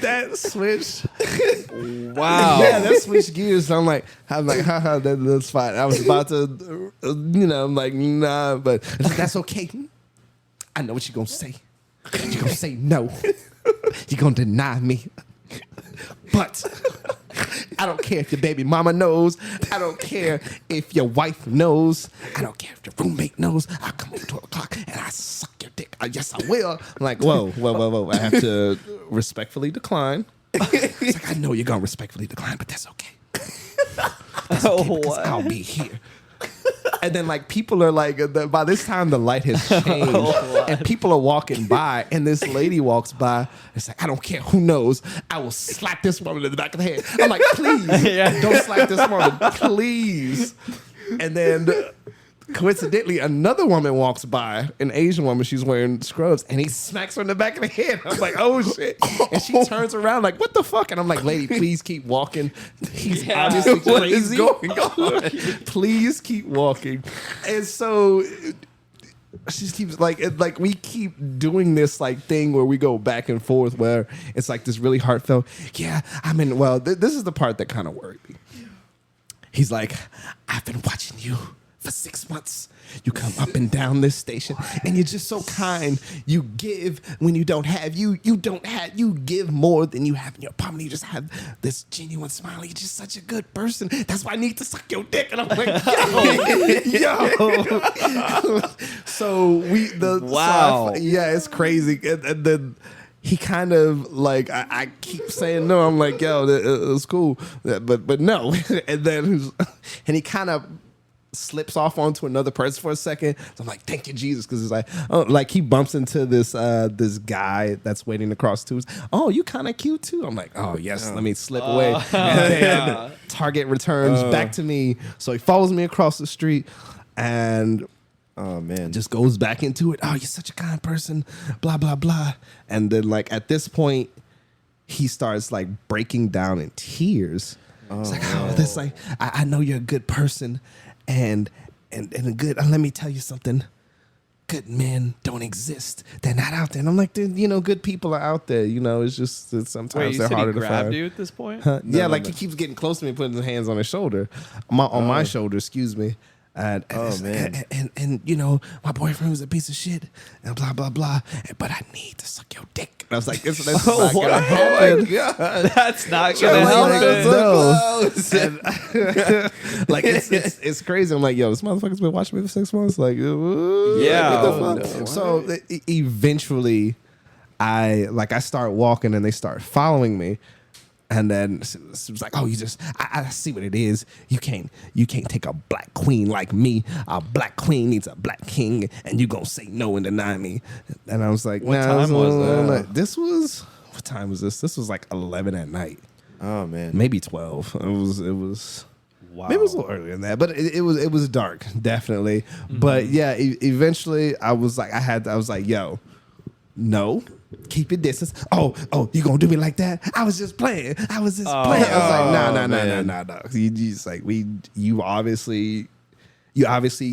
that switched. Wow. Yeah, that switched gears. I'm like, haha, that's fine. I was about to, I'm like, nah, but that's okay. I know what you're gonna say. You're gonna say no. You're gonna deny me. But I don't care if your baby mama knows. I don't care if your wife knows. I don't care if your roommate knows. I'll come home at 12 o'clock and I suck your dick yes, I will. I'm like, whoa. I have to respectfully decline. He's like, I know you're going to respectfully decline, but that's okay. Because I'll be here. And then like people are like, by this time the light has changed, and people are walking by, and this lady walks by. It's like, I don't care who knows, I will slap this woman in the back of the head. I'm like, please, don't slap this woman, please. And then coincidentally, another woman walks by, an Asian woman. She's wearing scrubs, and he smacks her in the back of the head. I'm like, oh shit! And she turns around like, what the fuck? And I'm like, lady, please keep walking. He's obviously What is crazy. going on? Please keep walking. And so she keeps like we keep doing this like thing where we go back and forth, where it's like this really heartfelt. Yeah, I mean, well, this is the part that kind of worried me. He's like, I've been watching you for 6 months. You come up and down this station, and you're just so kind. You give when you don't have. You don't have. You give more than you have in your apartment. You just have this genuine smile. You're just such a good person. That's why I need to suck your dick. And I'm like, yo. So Wow. yeah, it's crazy. And then he kind of like, I keep saying no. I'm like, yo, it's cool, but no. And he kind of slips off onto another person for a second. So I'm like, thank you, Jesus, because it's like, oh, like he bumps into this guy that's waiting to cross tubes. Oh, you kind of cute too. I'm like, oh yes, let me slip away. And then target returns back to me. So he follows me across the street and Oh man, just goes back into it. Oh, you're such a kind person. Blah blah blah. And then like at this point, he starts like breaking down in tears. It's like, oh, this like I know you're a good person. And a good, let me tell you something. Good men don't exist. They're not out there. And I'm like, dude, good people are out there. It's just that sometimes Wait, you they're said harder he to grabbed find. you at this point? Yeah, he keeps getting close to me, putting his hands on his shoulder, on my shoulder. Excuse me. And man. And my boyfriend was a piece of shit and blah blah blah. But I need to suck your dick. And I was like, this is not gonna happen. That's not gonna No. Like it's crazy. I'm like, yo, this motherfucker's been watching me for 6 months. Like, Yeah. what the fuck? No. So eventually, I start walking and they start following me. And then it was like, oh, I see what it is. You can't take a black queen like me. A black queen needs a black king, and you gonna say no and deny me. And I was like, What time was that? What time was this? This was like 11 at night, oh man, maybe 12. It was. Wow. Maybe it was a little earlier than that, but it was dark, definitely. But yeah, eventually I was like, yo, no. Keep your distance. Oh, you gonna do me like that? I was just playing. I was like, no. You just like you obviously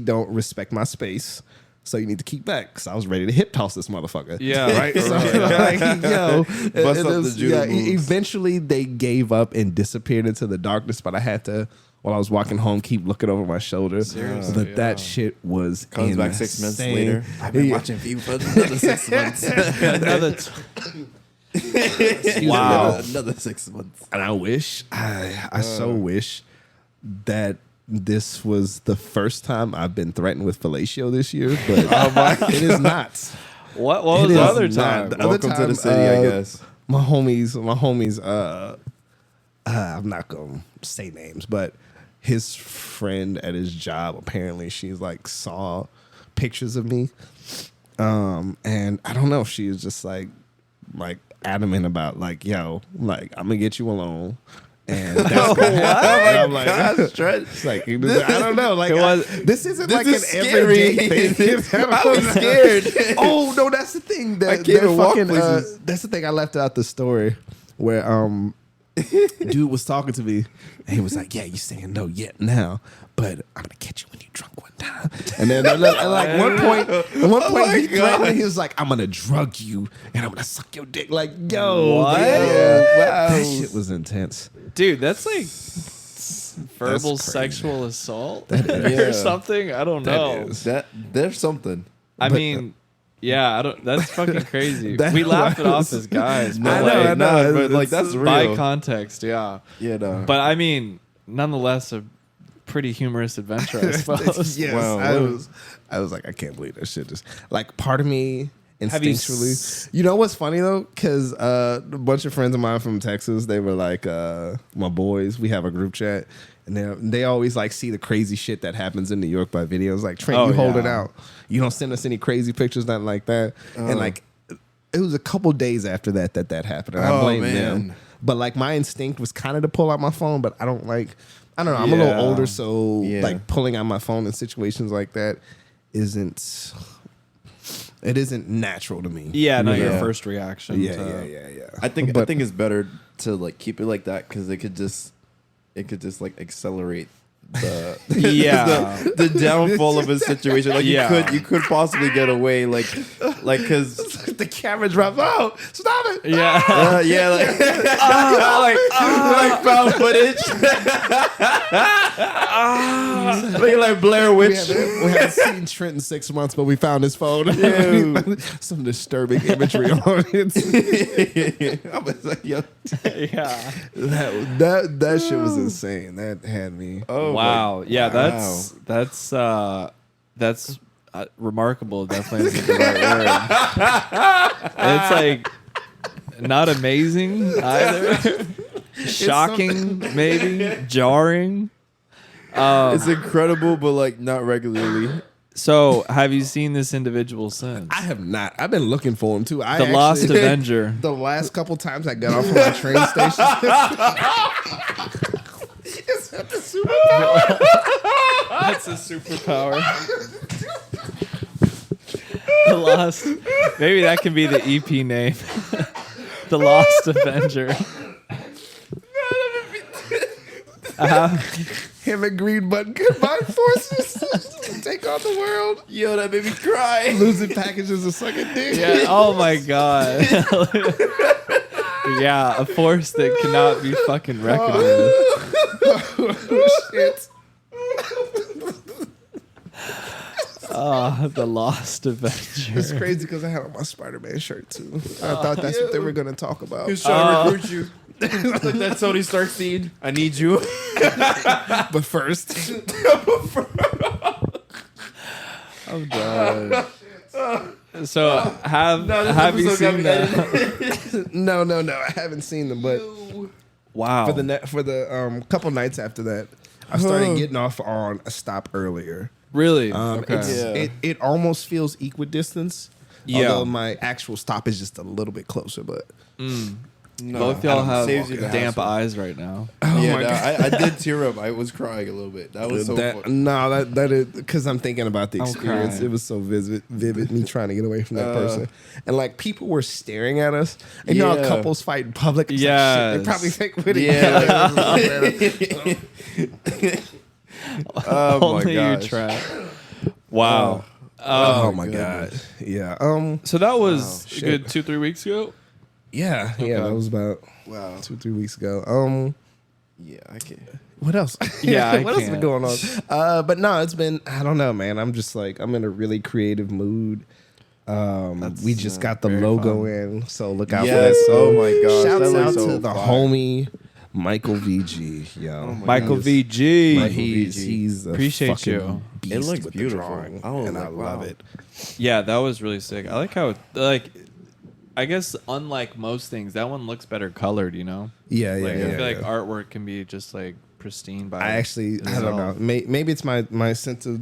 don't respect my space, so you need to keep back. Because I was ready to hip toss this motherfucker. Yeah. Right. So like, yo, Bust up the judo moves. eventually they gave up and disappeared into the darkness. But I had to, while I was walking home, keep looking over my shoulder. Seriously, But yeah. that shit was comes back 6 months insane. later. I've been Yeah. watching for you for another 6 months. Another Wow, another 6 months. And I wish, I so wish that this was the first time I've been threatened with fellatio this year, but it is not. What was It the is other not. time? The other Welcome to the time, city, I guess. My homies, I'm not gonna say names, but his friend at his job, apparently she's like saw pictures of me. And I don't know if she was just like adamant about like, yo, like I'm gonna get you alone. And that's gonna happen. And I'm like, it's like, I don't know. Like, this isn't like an everyday thing. I'm scared. Oh no, that's the thing. I can't even walk places. That's the thing I left out the story where dude was talking to me and he was like, yeah, you saying no yet now, but I'm gonna catch you when you drunk one time. And then at one point he threatened me. He was like, I'm gonna drug you and I'm gonna suck your dick. Like, yo, What? yeah, Wow. that shit was intense. Dude, that's like verbal crazy. sexual assault is. or something. I don't know. That there's something. I mean, yeah, I don't. That's fucking crazy. That We laugh it off was- as guys, I but know, like, I know, but like it's- that's by real. context, yeah. Yeah, no. But I mean, nonetheless, a pretty humorous adventure, I suppose. Yes, Wow. I was like, I can't believe that shit. Just like part of me Have you instinctually. You know what's funny though? Because a bunch of friends of mine from Texas, they were like, my boys. We have a group chat, and they always like see the crazy shit that happens in New York by videos. Like Trent, Oh, you hold it yeah. out. You don't send us any crazy pictures, nothing like that. And like, it was a couple days after that happened, and I blame them. man. But like, my instinct was kind of to pull out my phone, but I don't like. I don't know. I'm a Yeah. little older, so Yeah. like pulling out my phone in situations like that isn't. It isn't natural to me. Yeah, not your Yeah. first reaction. Yeah, to- yeah. I think But- it's better to like keep it like that because it could just like accelerate the Yeah. the downfall of a situation. Like Yeah. you could possibly get away like because the camera drops. Oh, stop it! Yeah. yeah like found footage like Blair Witch. We haven't seen Trent in 6 months, but we found his phone. Some disturbing imagery on it. I was like, yo, Yeah. That shit was insane. That had me. oh Wow. my- Yeah, wow. that's remarkable. Definitely isn't the right word. And it's like not amazing either. Shocking, maybe jarring. It's incredible, but like not regularly. So, have you seen this individual since? I have not. I've been looking for him too. The Lost Avenger. The last couple times I got off of my train station. Is that the superpower? That's a superpower. The Lost. Maybe that can be the EP name. The Lost Avenger. Him and Green Button combine forces to take on the world. Yo, that made me cry. Losing packages and sucking dick. Yeah. Oh my god. Yeah, a force that cannot be fucking reckoned with. Shit. Oh, the Lost Avenger. It's crazy because I had on my Spider-Man shirt too. I thought that's what they were going to talk about. Who's trying to recruit you? like that Tony Stark scene. I need you. But first, I'm done. So have you seen that? no, I haven't seen them. But Wow. for the couple nights after that, I started getting off on a stop earlier. Really? It's, Yeah. it almost feels equidistance. Yeah. Although my actual stop is just a little bit closer, but No, Both y'all have saves you the damp hassle. eyes right now. Yeah, my no, God. I did tear up. I was crying a little bit. That was so fun. that is because I'm thinking about the I'm experience. crying. It was so vivid. Me trying to get away from that Uh. person, and like people were staring at us. And you know how Yeah. couples fight in public. It's like, Yes. shit, they probably think we're Yeah. Oh my Only you gosh. try. Wow. Oh, Oh, my god. goodness. Yeah. So that was a shit. good 2-3 weeks ago. Yeah. Okay. That was about Wow. 2-3 weeks ago. Yeah, I can't. What else? Yeah, I what else been can't. going on? But no, it's been, I don't know, man. I'm just like, I'm in a really creative mood. We just got the very logo fun. in, so look out Yes. for that. So Oh my gosh. shouts that out looks so to the fire. homie Michael VG. Yo, Oh my Michael goodness. VG. Like, he's a Appreciate fucking you. beast It looks with beautiful. the drawing, I was and I like, love wow. it. Yeah, that was really sick. I like how I guess unlike most ththings, that one looks better colored, you know? Yeah, Like I feel like yeah. artwork can be just like pristine by I actually, I don't know. itself. Maybe it's my sense of,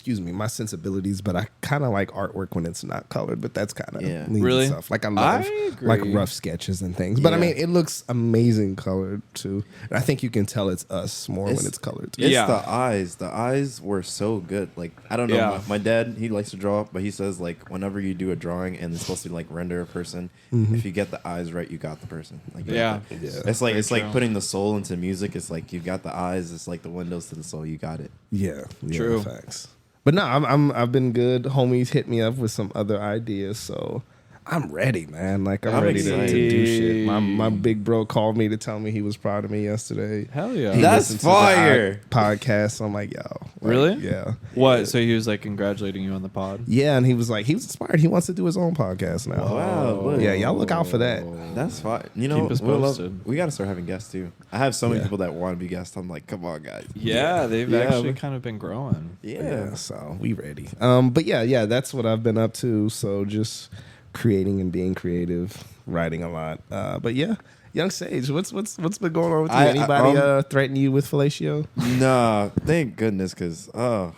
my sensibilities, but I kind of like artwork when it's not colored. But that's kind of Yeah. Really? stuff. Like I love I like agree. rough sketches and things. But I Yeah. mean, it looks amazing colored too. And I think you can tell it's us more when It's- it's colored. It's Yeah. the eyes. The eyes were so good. Like I don't know. Yeah. My dad, he likes to draw, but he says like whenever you do a drawing and it's supposed to like render a person, if you get the eyes right, you got the person. Like you Yeah. got the- Yeah. It's like Very true. putting the soul into music. It's like you got the eyes. It's like the windows to the soul. You got it. Yeah, True. Facts. But no, I've been good. Homies hit me up with some other ideas, so I'm ready, man. Like I'm I'm ready to excited. do shit. My big bro called me to tell me he was proud of me yesterday. Hell yeah. He That's listened to the fire. podcast. So I'm like, yo, like, Really? Yeah. What? So he was like congratulating you on the pod? Yeah, and he was inspired. He wants to do his own podcast now. Wow, look. Yeah, y'all look out for that. That's fine. You know, Keep us posted. we got to start having guests too. I have so many Yeah. people that want to be guests. I'm like, come on, guys. Yeah, they've Yeah, actually but- kind of been growing. Yeah, so we ready. But yeah, that's what I've been up to. So just creating and being creative, writing a lot. But yeah, Young Sage, what's been going on with you? Anybody threaten you with fellatio? Nah, thank goodness, because I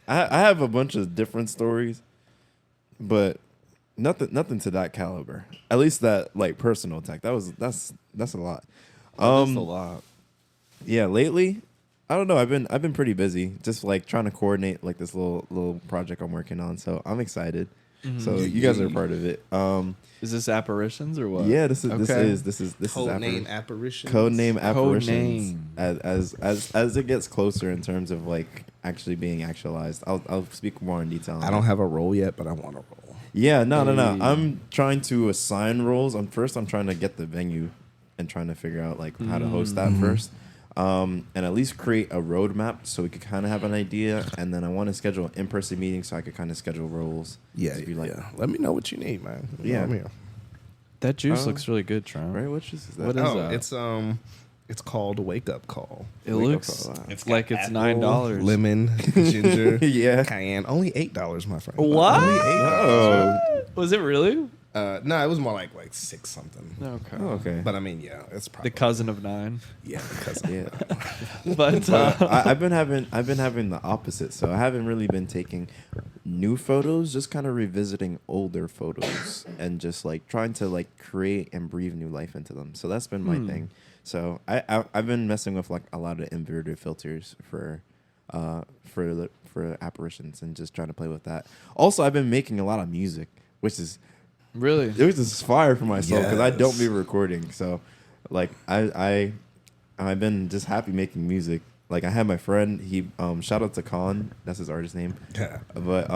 have a bunch of different stories, but nothing to that caliber. At least that like personal attack. That's a lot. That's a lot. Yeah, lately, I don't know. I've been pretty busy, just like trying to coordinate like this little project I'm working on. So I'm excited. So you guys are a part of it. Is this apparitions or what? Yeah, this is Okay. this is Codename apparition. Codename Code apparitions. name. As it gets closer in terms of like actually being actualized, I'll speak more in detail. On I don't that. have a role yet, but I want a role. Yeah, no. Hey. I'm trying to assign roles. I'm trying to get the venue and trying to figure out like how to host that first. And at least create a roadmap so we could kind of have an idea. And then I want to schedule an in-person meeting so I could kind of schedule roles. Yeah, to be like, yeah. Let me know what you need, man. Yeah. I'm here. That juice Oh. looks really good, Trump. right? Which is that? What is Oh, that? it's called Wake Up Call. It Wake up looks call. It's like got it's apple, $9. lemon, ginger, Yeah. cayenne. Only $8, my friend. What? Only $8. Was it really? No, it was more like 6 something. Okay. Oh, okay. But I mean, yeah, it's probably The cousin of 9. yeah, because Yeah. But I've been having the opposite. So I haven't really been taking new photos, just kind of revisiting older photos and just like trying to like create and breathe new life into them. So that's been my thing. So I've been messing with like a lot of inverted filters for apparitions and just trying to play with that. Also, I've been making a lot of music, which is really, it was just fire for myself because I don't Yes. be recording. So, like, I've been just happy making music. Like, I had my friend. He shout out to Khan. That's his artist name. Yeah. But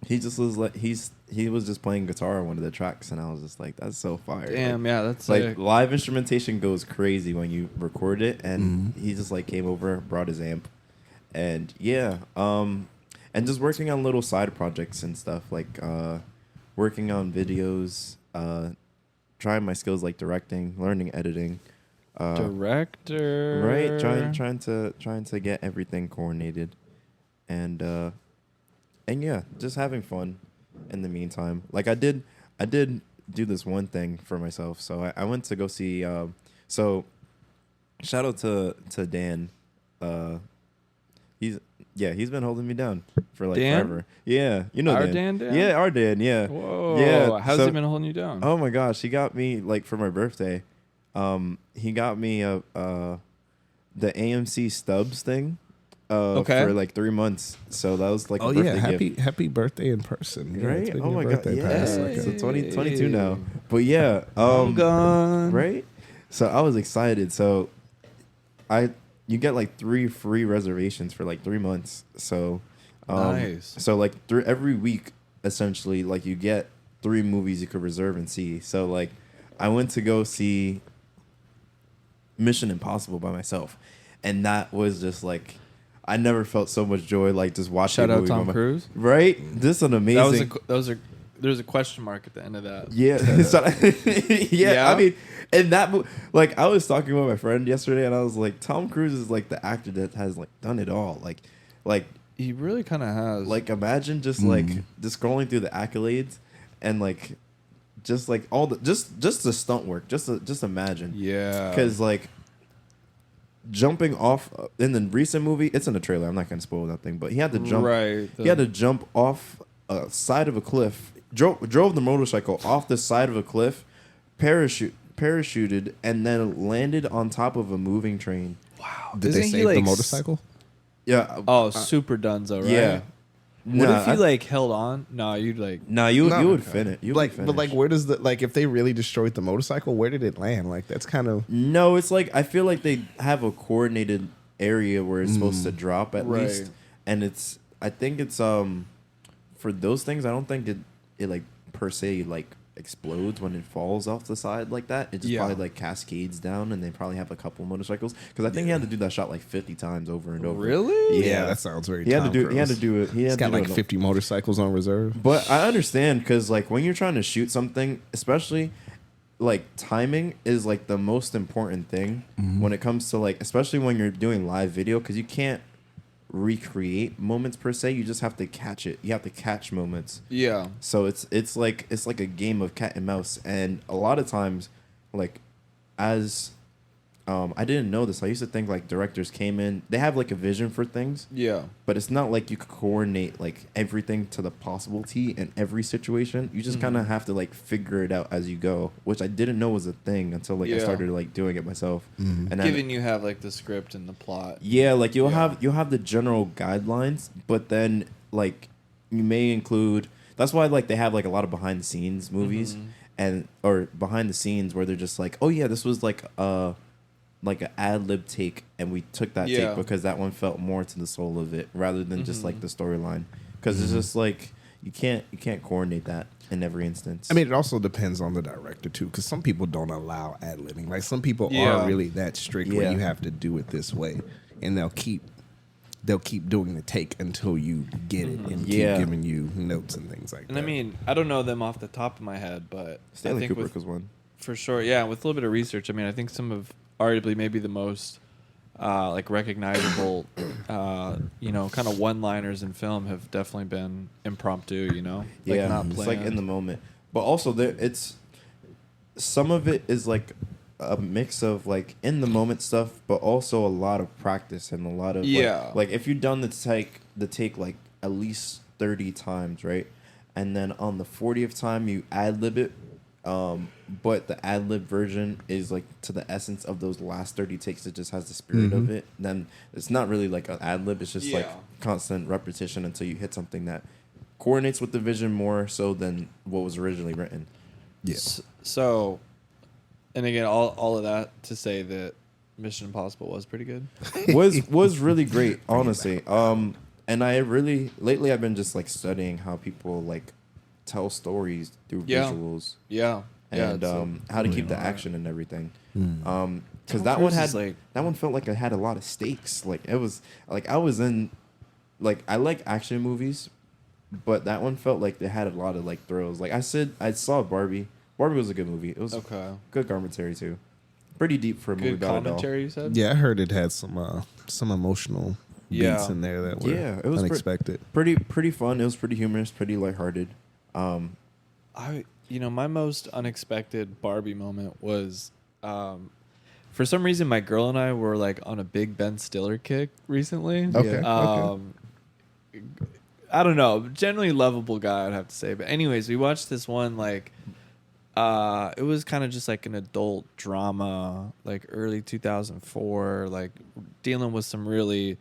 he just was like he was just playing guitar on one of the tracks, and I was just like, that's so fire. damn, Like, yeah, that's like sick. live instrumentation goes crazy when you record it, and he just like came over, brought his amp, and yeah, and just working on little side projects and stuff like working on videos, trying my skills like directing, learning editing, Director, right? Trying to get everything coordinated, and yeah, just having fun in the meantime. Like I did do this one thing for myself. So I went to go see. So shout out to Dan. He's been holding me down for like Dan? forever. Yeah, you know Our Dan. Dan? Yeah, our Dan. Yeah. Whoa, Yeah. how's so- he been holding you down? Oh my gosh, he got me like for my birthday. He got me the AMC Stubbs thing. Okay. For like 3 months. So that was like Oh a yeah, birthday gift. happy birthday in person. Yeah, it's Right? been Oh your my god. birthday Yeah. past, Hey. So 2022 now. But yeah, I'm gone. right? So I was excited. So you get like 3 free reservations for like 3 months. So Nice. So like through every week essentially like you get 3 movies you could reserve and see. So like I went to go see Mission Impossible by myself. And that was just like I never felt so much joy like just watching Shout a out movie Tom by my- Cruise. Right? This is an amazing There's a question mark at the end of that. Yeah. So- yeah, Yeah? I mean, and like I was talking with my friend yesterday and I was like Tom Cruise is like the actor that has like done it all. Like He really kind of has. like imagine just like just scrolling through the accolades and like just like all the just the stunt work. Just imagine. yeah, Cuz like jumping off in the recent movie, it's in the trailer. I'm not going to spoil that thing, but he had to jump right. he had to jump off a side of a cliff. Drove the motorcycle off the side of a cliff, parachuted, and then landed on top of a moving train. Wow. Did they save the motorcycle? Yeah. Oh, super dunzo, right? yeah. What Nah, if he like held on? No, you'd like. Nah, you No, would okay. finish. You Like, would finish. but like, where does if they really destroyed the motorcycle, where did it land? Like, that's kind of No, it's like I feel like they have a coordinated area where it's supposed to drop at Right. least, and I think it's for those things. I don't think it like per se like explodes when it falls off the side like that. It just Yeah. probably like cascades down, and they probably have a couple motorcycles because I think he had to do that shot like 50 times over and over. Really? Yeah, that sounds very. He had to Tom do. He had to Cruise. do it. He had He's to got do like it. 50 motorcycles on reserve. But I understand because like when you're trying to shoot something, especially like timing is like the most important thing when it comes to like, especially when you're doing live video, because you can't recreate moments per se. You just have to catch it. You have to catch moments. Yeah. So it's like a game of cat and mouse, and a lot of times, like, as I didn't know this. I used to think like directors came in, they have like a vision for things, Yeah. but it's not like you could coordinate like everything to the possible T in every situation. You just kind of have to like figure it out as you go, which I didn't know was a thing until like I Yeah. started like doing it myself. And then, Given you have like the script and the plot. yeah, like you'll Yeah. have the general guidelines, but then like you may include. That's why like they have like a lot of behind the scenes movies and or behind the scenes where they're just like, oh yeah, this was like an ad lib take, and we took that Yeah. take because that one felt more to the soul of it rather than just like the storyline. Because it's just like you can't coordinate that in every instance. I mean, it also depends on the director too, because some people don't allow ad libbing. Like some people Yeah. are really that strict where Yeah. you have to do it this way, and they'll keep doing the take until you get it and Yeah. keep giving you notes and things like And that. I mean, I don't know them off the top of my head, but Stanley I think Kubrick was one. for sure, yeah, with a little bit of research, I mean, I think some of arguably maybe the most like recognizable, kind of one-liners in film have definitely been impromptu. Like Yeah, not it's planned. like in the moment. But also it's some of it is like a mix of like in the moment stuff, but also a lot of practice and a lot of Yeah. like if you've done the take like at least 30 times, right? And then on the 40th time you ad lib it, but the ad lib version is like to the essence of those last 30 takes. It just has the spirit of it. Then it's not really like an ad lib. It's just like Yeah. constant repetition until you hit something that coordinates with the vision more so than what was originally written. yeah, So, and again, all of that to say that Mission Impossible was pretty good. was really great, honestly. And I really lately I've been just like studying how people like tell stories through Yeah. visuals Yeah. and it's how to really keep the art. action and everything. Tom Because that one Cruise had is, like- that one felt like it had a lot of stakes. Like it was like I was in like I like action movies, but that one felt like they had a lot of like thrills. Like I saw Barbie. Barbie was a good movie. It was Okay. good commentary too. Pretty deep for a movie Good about a doll. commentary, you said? yeah. I heard it had some emotional Yeah. beats in there that were Yeah, it was unexpected. Pretty fun. It was pretty humorous, pretty lighthearted. My most unexpected Barbie moment was, for some reason, my girl and I were like on a big Ben Stiller kick recently. Okay. I don't know, generally lovable guy, I'd have to say. But anyways, we watched this one like, it was kind of just like an adult drama, like early 2004, like dealing with some really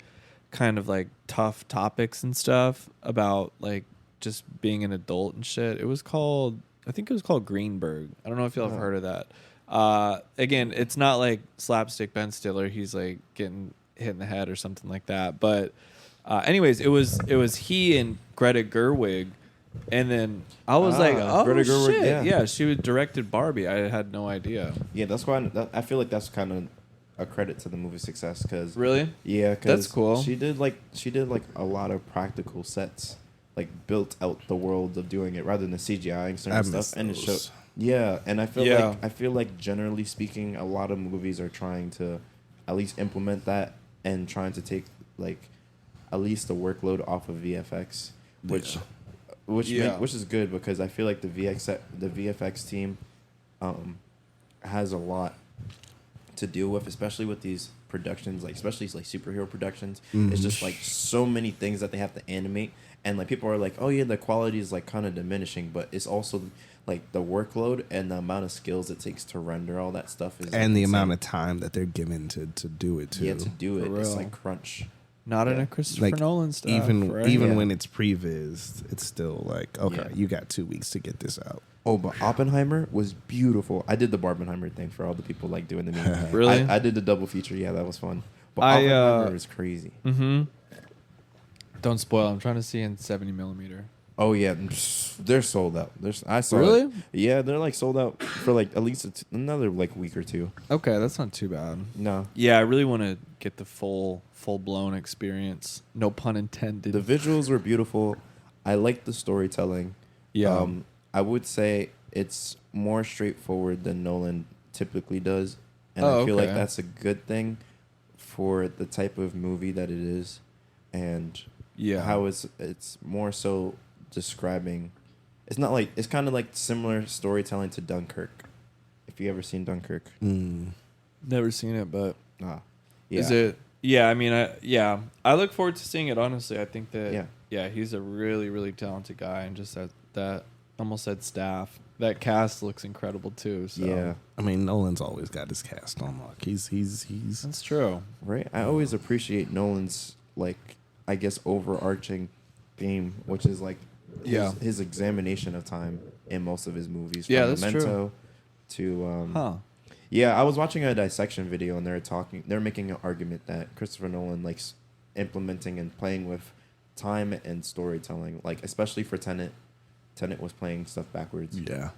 kind of like tough topics and stuff about like just being an adult and shit. I think it was called Greenberg. I don't know if y'all have heard of that. Again, it's not like slapstick Ben Stiller. He's like getting hit in the head or something like that. But anyways, it was he and Greta Gerwig. And then I was like, oh, Greta Gerwig, shit. yeah. She directed Barbie. I had no idea. Yeah, that's why I feel like that's kind of a credit to the movie's success. Cause Really? yeah, cause That's cool. She did like a lot of practical sets, like built out the world of doing it rather than CGIing certain I miss stuff, and it those. showed. Yeah, and I Yeah. feel like generally speaking, a lot of movies are trying to at least implement that and trying to take like at least the workload off of VFX, which Yeah. which is good because I feel like the VFX team has a lot to deal with, especially with these productions, like especially like superhero productions. It's just like so many things that they have to animate, and like people are like, oh yeah, the quality is like kind of diminishing, but it's also like the workload and the amount of skills it takes to render all that stuff is And the insane. amount of time that they're given to do it too. yeah to do it, For it's real. like crunch. Not in Yeah. a Christopher Like, Nolan stuff. even right? Yeah. when it's previs, it's still like, okay, Yeah. you got 2 weeks to get this out. Oh, but Oppenheimer was beautiful. I did the Barbenheimer thing for all the people like doing the meme. Really? I did the double feature. Yeah, that was fun. But I, Oppenheimer was crazy. Mm-hmm. Don't spoil. I'm trying to see in 70 millimeter. Oh yeah, they're sold out. I saw Really? it. Yeah, they're like sold out for like at least another like week or two. Okay, that's not too bad. No, Yeah, I really want to get the full blown experience. No pun intended. the visuals were beautiful. I like the storytelling. Yeah. I would say it's more straightforward than Nolan typically does, and Oh, I feel like okay. that's a good thing for the type of movie that it is, and Yeah. how it's more so describing. It's not like it's kind of like similar storytelling to Dunkirk. If you ever seen Dunkirk, Never seen it, but yeah. is it? Yeah, I mean, I look forward to seeing it. Honestly, I think that Yeah. he's a really really talented guy, and just that almost said staff. That cast looks incredible too. So. Yeah, I mean, Nolan's always got his cast on lock. He's That's true. right. I always appreciate Nolan's like I guess overarching theme, which is like his examination of time in most of his movies. Yeah, from that's Memento to Huh. Yeah, I was watching a dissection video and they're making an argument that Christopher Nolan likes implementing and playing with time and storytelling, like especially for Tenet. Tenet was playing stuff backwards. yeah.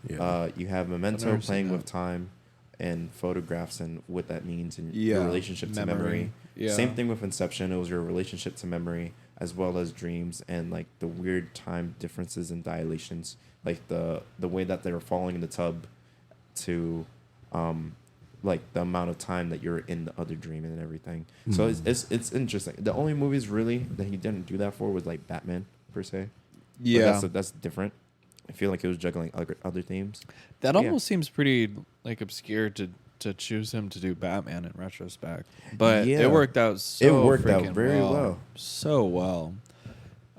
You have I've Memento never seen playing that. with time and photographs and what that means and Yeah, your relationship to memory. Yeah. Same thing with Inception. It was your relationship to memory as well as dreams and like the weird time differences and dilations, like the way that they were falling in the tub to like the amount of time that you're in the other dream and everything. So it's interesting. The only movies really that he didn't do that for was like Batman per se. But Yeah. that's different. I feel like it was juggling other themes. That Yeah. almost seems pretty like obscure to choose him to do Batman in retrospect, but Yeah. it worked out. So It worked out freaking very well. so well.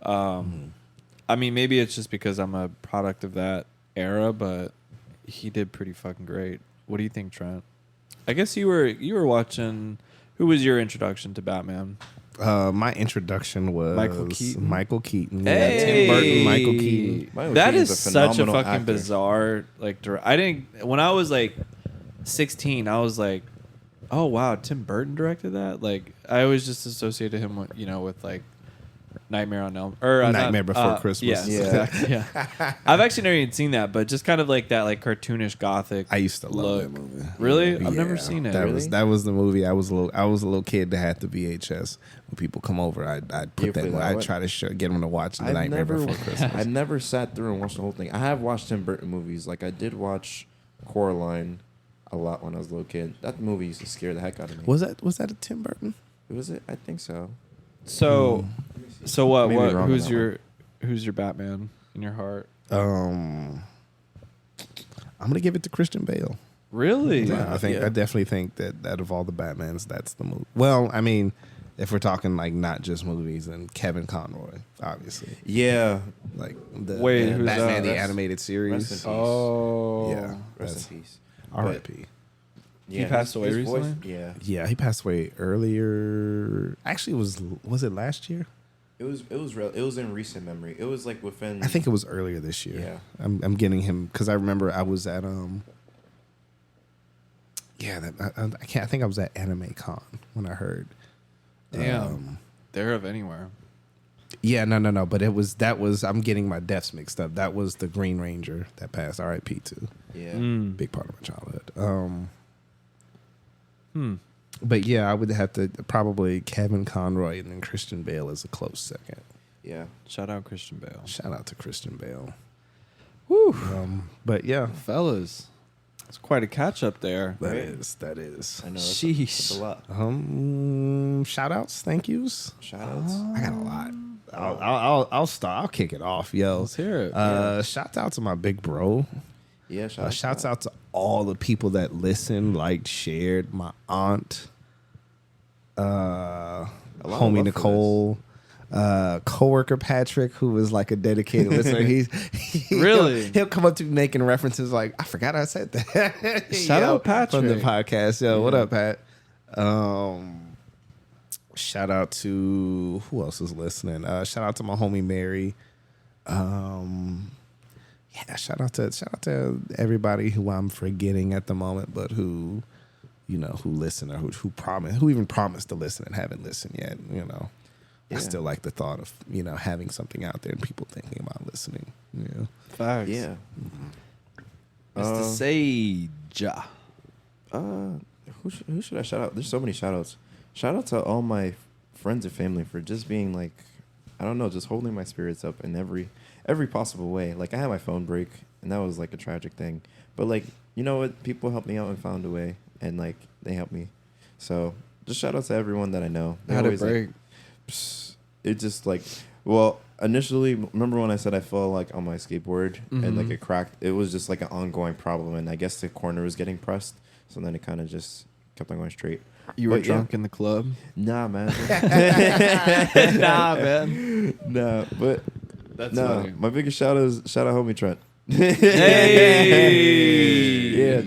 I mean, maybe it's just because I'm a product of that era, but he did pretty fucking great. What do you think, Trent? I guess you were watching. Who was your introduction to Batman? My introduction was Michael Keaton? Michael Keaton. Yeah, Hey, Tim Burton, Michael Keaton. Michael That Keaton's is a such a phenomenal fucking actor. bizarre like. I didn't when I was like 16. I was like, oh wow, Tim Burton directed that. Like I always just associated him with with like Nightmare on Elm or Nightmare Before Christmas. Yes, Yeah. exactly. Yeah, I've actually never even seen that, but just kind of like that like cartoonish gothic. I used to love look. that movie. Really? I've Yeah, never seen it. That Really? was the movie. I was a little kid that had the VHS. When people come over, I'd put You that. play that I'd one? try to get them to watch The Nightmare Before Christmas. I've never sat through and watched the whole thing. I have watched Tim Burton movies. Like I did watch Coraline a lot when I was a little kid. That movie used to scare the heck out of me. Was that a Tim Burton? Was it? I think so. So, so what? Maybe What? wrong on Who's that your Batman in your heart? I'm gonna give it to Christian Bale. Really? Yeah, I definitely think that of all the Batmans, that's the movie. Well, I mean, if we're talking like not just movies, and Kevin Conroy, obviously, Yeah. like the Wait, who's Batman that? the animated Rest in series. peace. Oh, Yeah, Rest that's in peace. R.I.P. Yeah, passed away his voice- recently? yeah. Yeah, he passed away earlier. Actually, was it last year? It was in recent memory. It was like within. I think it was earlier this year. Yeah. I'm getting him because I remember I was at I think I was at Anime Con when I heard. damn. They're of anywhere. Yeah, no. But that was I'm getting my deaths mixed up. That was the Green Ranger that passed. R.I.P. too. Yeah. Big part of my childhood. But yeah, I would have to probably Kevin Conroy and then Christian Bale as a close second. Yeah. Shout out Christian Bale. Shout out to Christian Bale. Woo, But yeah, fellas, it's quite a catch up there. that Right. is. I know. Sheesh. That's a lot. Shout outs, thank yous. Shout outs. I got a lot. I'll start. I'll kick it off, yo. Let's hear it. Shouts out to my big bro. Yeah. Shouts out to all the people that listened, liked, shared. My aunt, lot of homie love for Nicole, coworker Patrick, who was like a dedicated listener. Really? He'll come up to me making references like, I forgot I said that. Shout out from the Patrick. podcast. Yo, what up, Pat? Shout out to who else is listening? Shout out to my homie Mary. Yeah, shout out to everybody who I'm forgetting at the moment, but who listen or who even promised to listen and haven't listened yet. I Yeah. still like the thought of having something out there and people thinking about listening. Yeah. Facts. Yeah. Mr. Sage. Who should I shout out? There's so many shout outs. Shout out to all my friends and family for just being like, I don't know, just holding my spirits up in every possible way. Like I had my phone break, and that was like a tragic thing. But like, you know what? People helped me out and found a way, and like they helped me. So just shout out to everyone that I know. They How'd it always, like, break? it just like, well, initially, remember when I said I fell like on my skateboard and like Mhm. it cracked? It was just like an ongoing problem, and I guess the corner was getting pressed, so then it kind of just kept on going straight. You were But, yeah. drunk in the club? Nah, man. Nah, man. Nah, but That's no. funny. My biggest shout out homie Trent. Hey!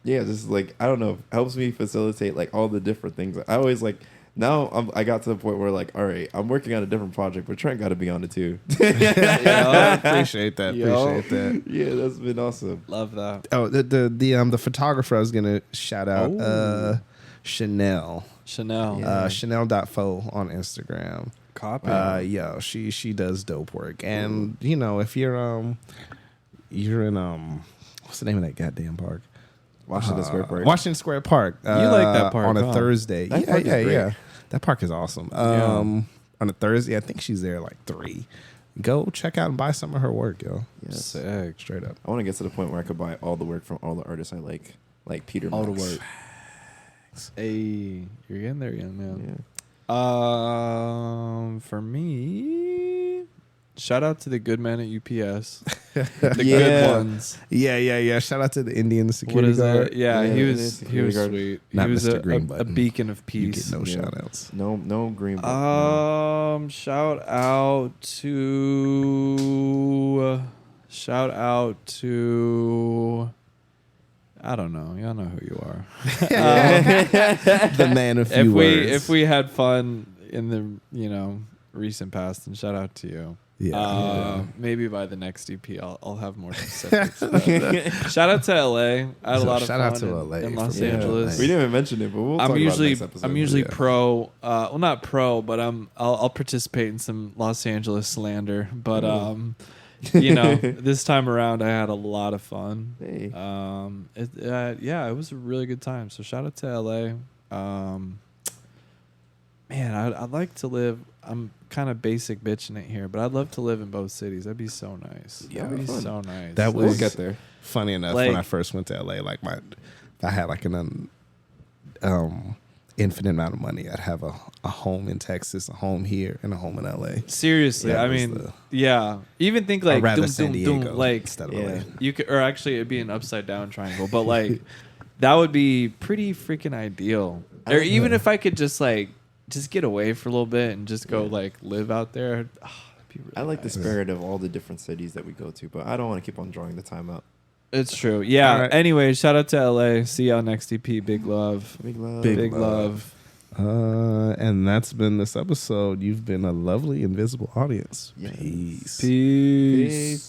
Yeah, just like I don't know, helps me facilitate like all the different things. I always like. Now I got to the point where like, all right, I'm working on a different project, but Trent got to be on it too. Appreciate that. Yo. Appreciate that. Yeah, that's been awesome. Love that. Oh, the photographer I was gonna shout out, Oh. Chanel. Chanel. Yeah. Chanel.fo on Instagram. Copy. Yeah, she does dope work. And if you're in what's the name of that goddamn park? Washington Square Park. Washington Square Park. You like that park, on a huh? Thursday. That park is great. Yeah. That park is awesome. Yeah. On a Thursday, I think she's there like 3. Go check out and buy some of her work, yo. Yes. Sick. Straight up. I want to get to the point where I could buy all the work from all the artists I like Peter. All the Max. work. Hey, you're getting there, young man. Yeah. For me, shout out to the good men at UPS. The Yeah. good ones. Yeah. Shout out to the Indian What security is guard. that? Yeah, Yeah, he it was is he security was guard. sweet. Not he was Mr. Green a Button. beacon of You peace. get no Yeah. shout outs. No green. Button, Shout out to I don't know. Y'all know who you are. The man of few words. If we had fun in the recent past, then shout out to you. Yeah. Maybe by the next EP, I'll have more specifics. Shout out to LA. I had a So lot of shout fun out to in, LA in for Los being Angeles. nice. We didn't even mention it, but we'll talk I'm usually about it next episode. I'm usually Yeah. pro. Well, not pro, but I'll participate in some Los Angeles slander. But this time around, I had a lot of fun. Hey. It was a really good time. So shout out to LA. I'd like to live. I'm kind of basic bitching it here, but I'd love to live in both cities. That'd be so nice. Yeah, That'd be fun. so nice. That We'll was get there. funny enough Like- when I first went to LA. Like I had like an infinite amount of money. I'd have a home in Texas, a home here, and a home in LA. Seriously, That I was mean, the- yeah. Even think I'd like rather doom, San doom, Diego doom, like instead of yeah. LA. you could, or actually it'd be an upside down triangle, but like that would be pretty freaking ideal. Or even if I could just get away for a little bit and just go like live out there. That'd be really I like the nice. spirit of all the different cities that we go to, but I don't want to keep on drawing the time out. It's true. Yeah. All right. Anyway, shout out to LA. See y'all next EP. Big love. Big love. Big love. And that's been this episode. You've been a lovely invisible audience. Yes. Peace. Peace. Peace.